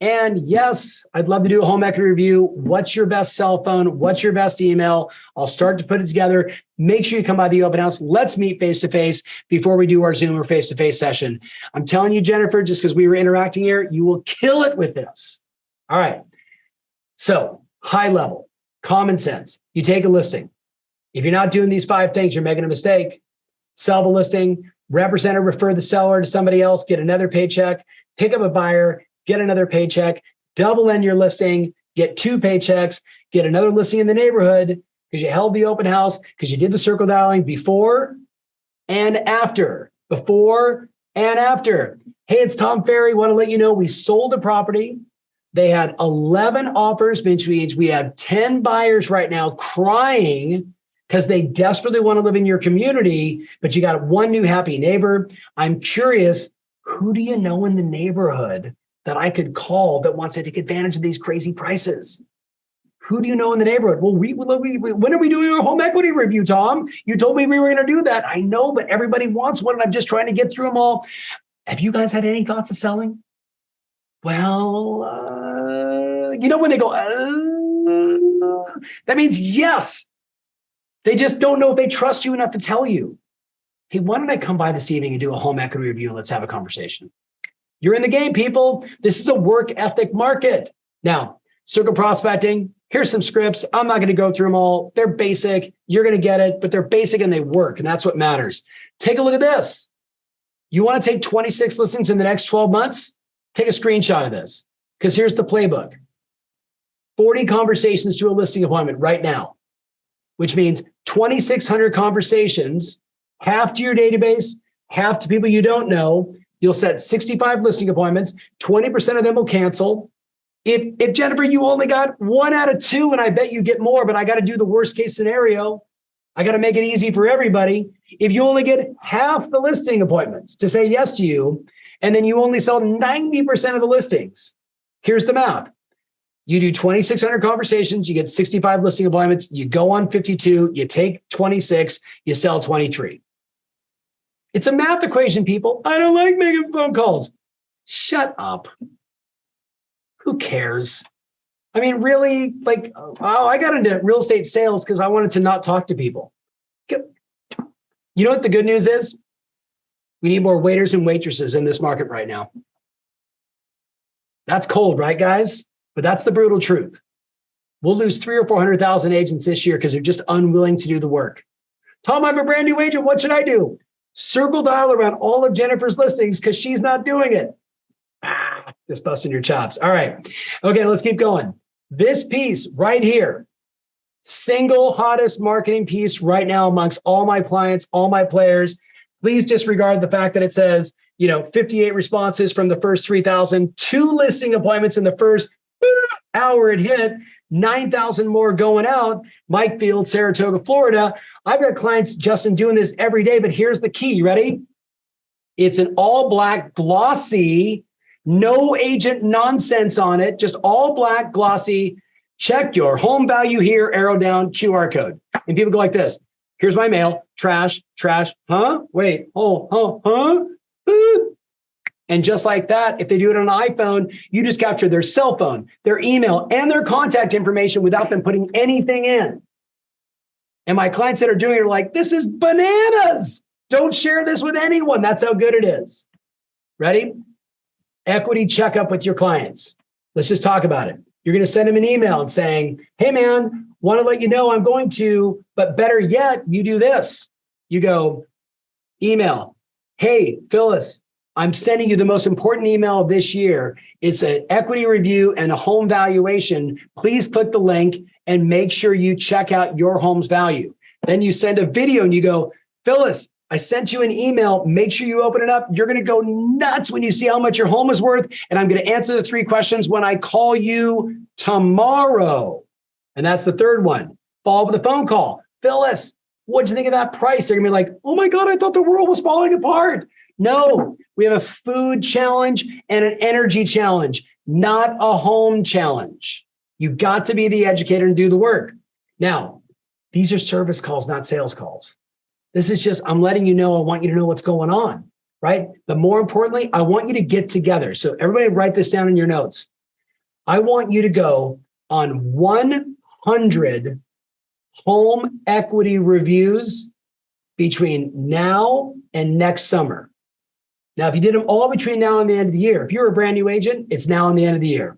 And yes, I'd love to do a home equity review. What's your best cell phone? What's your best email? I'll start to put it together. Make sure you come by the open house. Let's meet face-to-face before we do our Zoom or face-to-face session. I'm telling you, Jennifer, just because we were interacting here, you will kill it with this. All right. So high level, common sense. You take a listing. If you're not doing these 5 things, you're making a mistake. Sell the listing, represent or refer the seller to somebody else, get another paycheck, pick up a buyer, get another paycheck, double end your listing, get 2 paychecks, get another listing in the neighborhood because you held the open house, because you did the circle dialing before and after. Before and after. Hey, it's Tom Ferry. Want to let you know we sold a property. They had 11 offers, which means we have 10 buyers right now crying because they desperately want to live in your community, but you got one new happy neighbor. I'm curious, who do you know in the neighborhood that I could call that wants to take advantage of these crazy prices? Who do you know in the neighborhood? Well, when are we doing our home equity review, Tom? You told me we were going to do that. I know, but everybody wants one, and I'm just trying to get through them all. Have you guys had any thoughts of selling? Well, when they go, that means yes. They just don't know if they trust you enough to tell you. Hey, why don't I come by this evening and do a home equity review? Let's have a conversation. You're in the game, people. This is a work ethic market. Now, circle prospecting, here's some scripts. I'm not going to go through them all. They're basic. You're going to get it, but they're basic and they work. And that's what matters. Take a look at this. You want to take 26 listings in the next 12 months? Take a screenshot of this because here's the playbook. 40 conversations to a listing appointment right now, which means 2,600 conversations, half to your database, half to people you don't know. You'll set 65 listing appointments. 20% of them will cancel. If Jennifer, you only got 1 out of 2, and I bet you get more, but I got to do the worst case scenario. I got to make it easy for everybody. If you only get half the listing appointments to say yes to you, and then you only sell 90% of the listings, here's the math. You do 2,600 conversations, you get 65 listing appointments, you go on 52, you take 26, you sell 23. It's a math equation, people. I don't like making phone calls. Shut up. Who cares? I mean, really, I got into real estate sales because I wanted to not talk to people. You know what the good news is? We need more waiters and waitresses in this market right now. That's cold, right, guys? But that's the brutal truth. We'll lose 300,000 or 400,000 agents this year because they're just unwilling to do the work. Tom, I'm a brand new agent. What should I do? Circle dial around all of Jennifer's listings because she's not doing it. Just busting your chops. All right. Okay, let's keep going. This piece right here, single hottest marketing piece right now amongst all my clients, all my players. Please disregard the fact that it says, 58 responses from the first 3,000, 2 listing appointments in the first hour it hit, 9,000 more going out. Mike Field, Saratoga, Florida. I've got clients, Justin, doing this every day, but here's the key. You ready? It's an all black, glossy, no agent nonsense on it, just all black, glossy. Check your home value here, arrow down, QR code. And people go like this. Here's my mail. Trash, huh? Wait, huh? And just like that, if they do it on an iPhone, you just capture their cell phone, their email, and their contact information without them putting anything in. And my clients that are doing it are like, this is bananas. Don't share this with anyone. That's how good it is. Ready? Equity checkup with your clients. Let's just talk about it. You're going to send them an email and saying, hey, man, want to let you know I'm going to, but better yet, you do this. You go, email, hey, Phyllis, I'm sending you the most important email of this year. It's an equity review and a home valuation. Please click the link and make sure you check out your home's value. Then you send a video and you go, Phyllis, I sent you an email. Make sure you open it up. You're going to go nuts when you see how much your home is worth. And I'm going to answer the 3 questions when I call you tomorrow. And that's the third one. Follow up with a phone call. Phyllis, what'd you think of that price? They're going to be like, oh my God, I thought the world was falling apart. No, we have a food challenge and an energy challenge, not a home challenge. You got to be the educator and do the work. Now, these are service calls, not sales calls. This is just, I'm letting you know, I want you to know what's going on, right? But more importantly, I want you to get together. So everybody write this down in your notes. I want you to go on 100 home equity reviews between now and next summer. Now, if you did them all between now and the end of the year, if you're a brand new agent, it's now and the end of the year.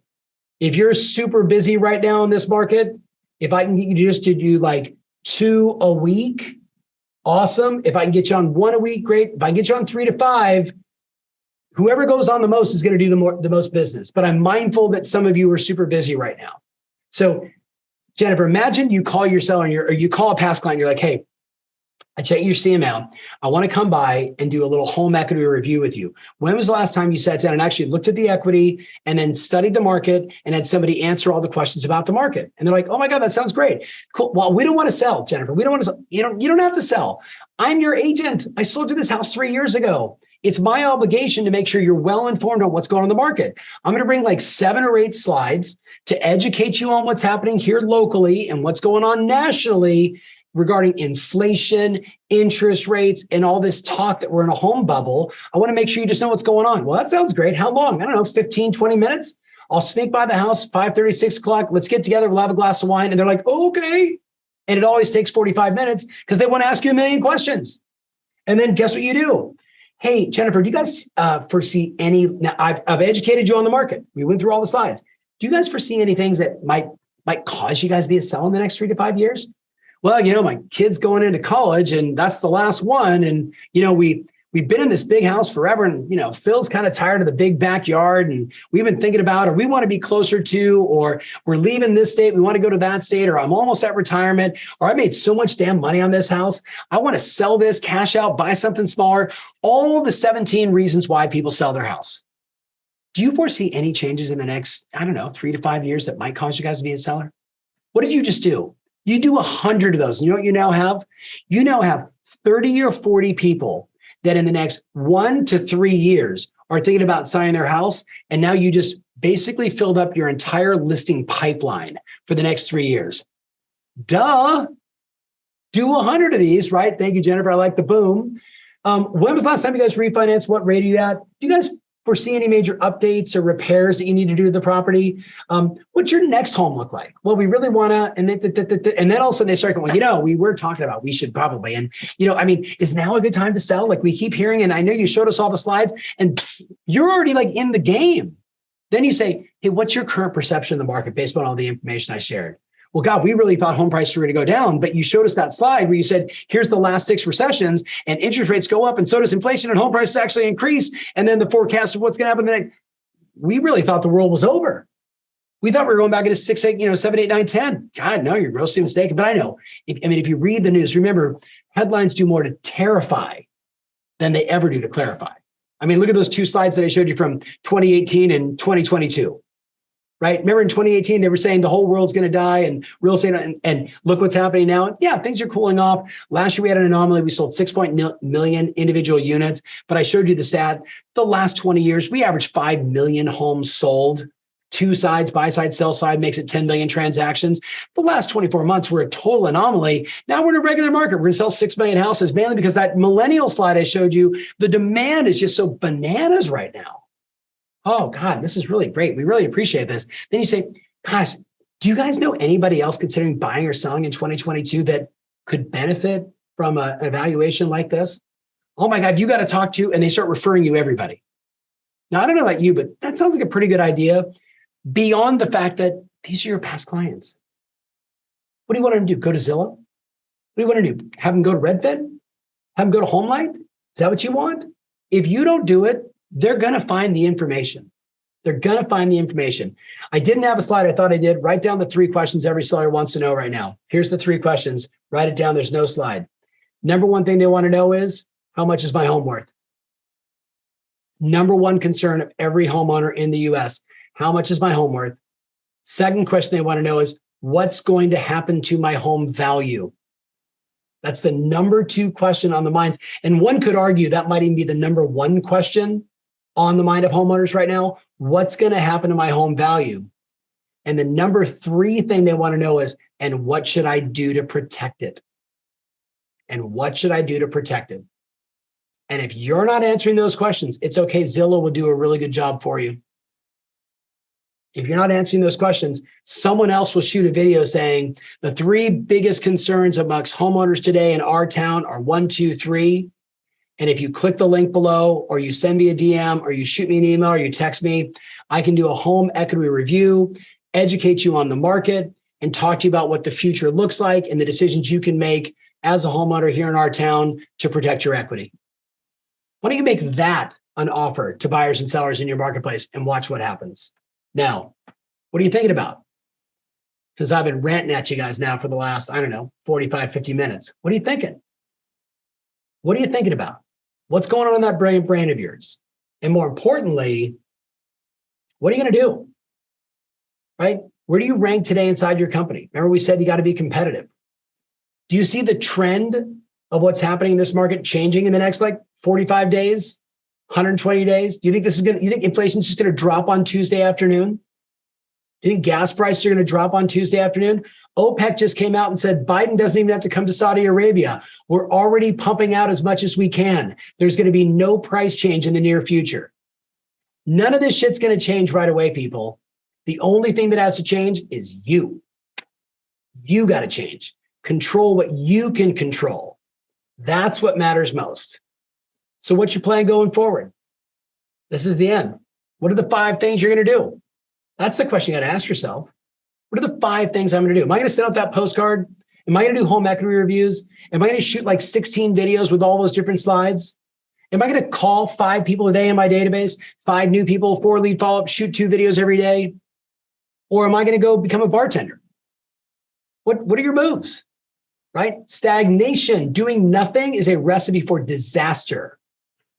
If you're super busy right now in this market, if I can get you just to do like 2 a week, awesome. If I can get you on 1 a week, great. If I can get you on 3 to 5, whoever goes on the most is going to do the most business. But I'm mindful that some of you are super busy right now. So Jennifer, imagine you call your seller or you call a past client. You're like, hey, I checked your CML. I want to come by and do a little home equity review with you. When was the last time you sat down and actually looked at the equity and then studied the market and had somebody answer all the questions about the market? And they're like, oh my God, that sounds great. Cool. Well, we don't want to sell, Jennifer. We don't want to sell. You don't have to sell. I'm your agent. I sold you this house 3 years ago. It's my obligation to make sure you're well informed on what's going on in the market. I'm going to bring like 7 or 8 slides to educate you on what's happening here locally and what's going on nationally regarding inflation, interest rates, and all this talk that we're in a home bubble. I want to make sure you just know what's going on. Well, that sounds great. How long? I don't know, 15, 20 minutes. I'll sneak by the house, 5:30, 6 o'clock. Let's get together. We'll have a glass of wine. And they're like, oh, okay. And it always takes 45 minutes because they want to ask you a million questions. And then guess what you do? Hey, Jennifer, do you guys foresee any, now I've educated you on the market. We went through all the slides. Do you guys foresee any things that might cause you guys to be a sell in the next 3 to 5 years? Well, my kid's going into college and that's the last one. And, we've been in this big house forever. And, Phil's kind of tired of the big backyard. And we've been thinking about, or we want to be closer to, or we're leaving this state. We want to go to that state, or I'm almost at retirement, or I made so much damn money on this house. I want to sell this, cash out, buy something smaller. All the 17 reasons why people sell their house. Do you foresee any changes in the next, 3 to 5 years that might cause you guys to be a seller? What did you just do? You do 100 of those. You know what you now have? You now have 30 or 40 people that in the next 1 to 3 years are thinking about selling their house. And now you just basically filled up your entire listing pipeline for the next 3 years. Duh. Do 100 of these, right? Thank you, Jennifer. I like the boom. When was the last time you guys refinanced? What rate are you at? Do you guys foresee any major updates or repairs that you need to do to the property? What's your next home look like? Well, we really want to, and then all of a sudden they start going, we were talking about, we should probably, and is now a good time to sell? Like we keep hearing, and I know you showed us all the slides and you're already like in the game. Then you say, hey, what's your current perception of the market based on all the information I shared? Well, God, we really thought home prices were going to go down, but you showed us that slide where you said, here's the last 6 recessions and interest rates go up and so does inflation and home prices actually increase. And then the forecast of what's going to happen next. We really thought the world was over. We thought we were going back into 6, 8, 7, 8, 9, 10. God, no, you're grossly mistaken. But I know, if you read the news, remember, headlines do more to terrify than they ever do to clarify. Look at those 2 slides that I showed you from 2018 and 2022. Right? Remember in 2018, they were saying the whole world's going to die and real estate, and look what's happening now. Yeah, things are cooling off. Last year, we had an anomaly. We sold 6.0 million individual units, but I showed you the stat. The last 20 years, we averaged 5 million homes sold. 2 sides, buy side, sell side, makes it 10 million transactions. The last 24 months were a total anomaly. Now we're in a regular market. We're going to sell 6 million houses, mainly because that millennial slide I showed you, the demand is just so bananas right now. Oh, God, this is really great. We really appreciate this. Then you say, gosh, do you guys know anybody else considering buying or selling in 2022 that could benefit from an evaluation like this? Oh my God, you got to talk to, and they start referring you everybody. Now, I don't know about you, but that sounds like a pretty good idea beyond the fact that These are your past clients. What do you want them to do? Go to Zillow? What do you want to do? Have them go to Redfin? Have them go to HomeLight? Is that what you want? If you don't do it, they're going to find the information. They're going to find the information. I didn't have a slide. I thought I did. Write down the 3 questions every seller wants to know right now. Here's the 3 questions. Write it down. There's no slide. Number one thing they want to know is, how much is my home worth? Number one concern of every homeowner in the US. How much is my home worth? Second question they want to know is, what's going to happen to my home value? That's the number 2 question on the minds. And one could argue that might even be the number 1 question on the mind of homeowners right now. What's going to happen to my home value? And the number 3 thing they want to know is, and what should I do to protect it? And what should I do to protect it? And if you're not answering those questions, it's okay. Zillow will do a really good job for you. If you're not answering those questions, someone else will shoot a video saying the 3 biggest concerns amongst homeowners today in our town are 1, 2, 3. And if you click the link below, or you send me a DM, or you shoot me an email, or you text me, I can do a home equity review, educate you on the market, and talk to you about what the future looks like and the decisions you can make as a homeowner here in our town to protect your equity. Why don't you make that an offer to buyers and sellers in your marketplace and watch what happens? Now, what are you thinking about? Because I've been ranting at you guys now for the last, 45, 50 minutes. What are you thinking? What are you thinking about? What's going on in that brain of yours? And more importantly, what are you going to do? Right? Where do you rank today inside your company? Remember, we said you got to be competitive. Do you see the trend of what's happening in this market changing in the next 45 days, 120 days? Do you think you think inflation is just going to drop on Tuesday afternoon? Do you think gas prices are going to drop on Tuesday afternoon? OPEC just came out and said Biden doesn't even have to come to Saudi Arabia. We're already pumping out as much as we can. There's going to be no price change in the near future. None of this shit's going to change right away, people. The only thing that has to change is you. You got to change. Control what you can control. That's what matters most. So what's your plan going forward? This is the end. What are the 5 things you're going to do? That's the question you got to ask yourself. What are the 5 things I'm going to do? Am I going to send out that postcard? Am I going to do home equity reviews? Am I going to shoot 16 videos with all those different slides? Am I going to call 5 people a day in my database, 5 new people, 4 lead follow-ups, shoot 2 videos every day? Or am I going to go become a bartender? What are your moves? Right? Stagnation, doing nothing is a recipe for disaster.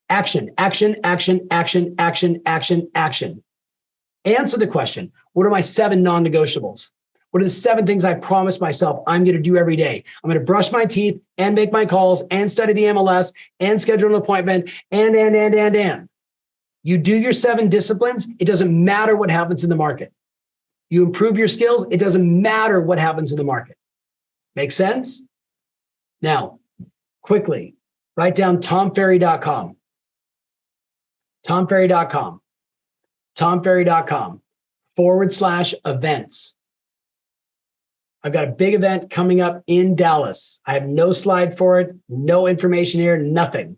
Action, action, action, action, action, action, action. Answer the question, what are my 7 non-negotiables? What are the 7 things I promised myself I'm going to do every day? I'm going to brush my teeth and make my calls and study the MLS and schedule an appointment and. You do your 7 disciplines, it doesn't matter what happens in the market. You improve your skills, it doesn't matter what happens in the market. Make sense? Now, quickly, write down tomferry.com. tomferry.com. tomferry.com/events. I've got a big event coming up in Dallas. I have no slide for it, no information here, nothing.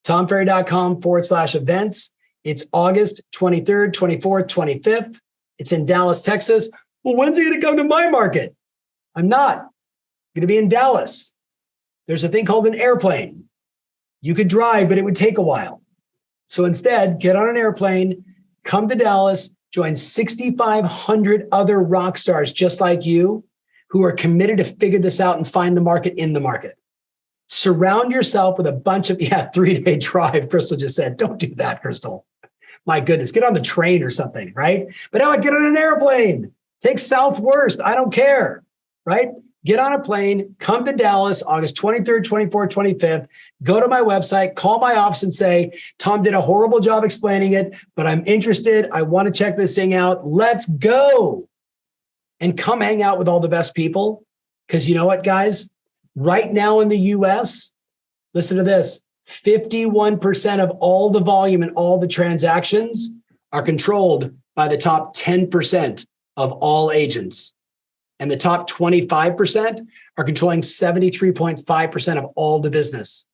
tomferry.com/events. It's August 23rd, 24th, 25th. It's in Dallas, Texas. Well, when's it going to come to my market? I'm not. I'm going to be in Dallas. There's a thing called an airplane. You could drive, but it would take a while. So instead, get on an airplane, come to Dallas, join 6,500 other rock stars just like you who are committed to figure this out and find the market in the market. Surround yourself with a bunch of, 3-day drive, Crystal just said. Don't do that, Crystal. My goodness, get on the train or something, right? But how about get on an airplane? Take Southwest. I don't care, right? Get on a plane, come to Dallas, August 23rd, 24th, 25th, go to my website, call my office and say, Tom did a horrible job explaining it, but I'm interested. I want to check this thing out. Let's go. And come hang out with all the best people. Because you know what, guys? Right now in the US, listen to this, 51% of all the volume and all the transactions are controlled by the top 10% of all agents. And the top 25% are controlling 73.5% of all the business.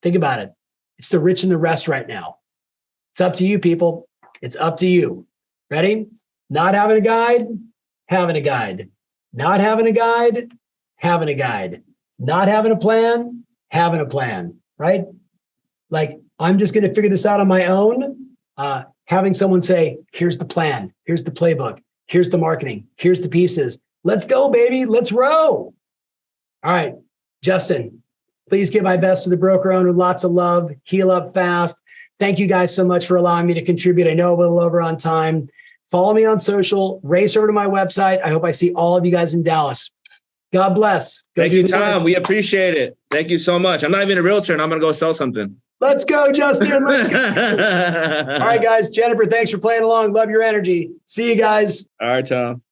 Think about it. It's the rich and the rest right now. It's up to you, people. It's up to you. Ready? Not having a guide? having a guide. Not having a guide, having a guide. Not having a plan, having a plan, right? Like, I'm just going to figure this out on my own. Having someone say, here's the plan, here's the playbook, here's the marketing, here's the pieces. Let's go, baby. Let's row. All right, Justin, please give my best to the broker owner. Lots of love. Heal up fast. Thank you guys so much for allowing me to contribute. I know I'm a little over on time. Follow me on social. Race over to my website. I hope I see all of you guys in Dallas. God bless. Thank you, Tom. We appreciate it. Thank you so much. I'm not even a realtor and I'm going to go sell something. Let's go, Justin. Let's go. All right, guys. Jennifer, thanks for playing along. Love your energy. See you guys. All right, Tom.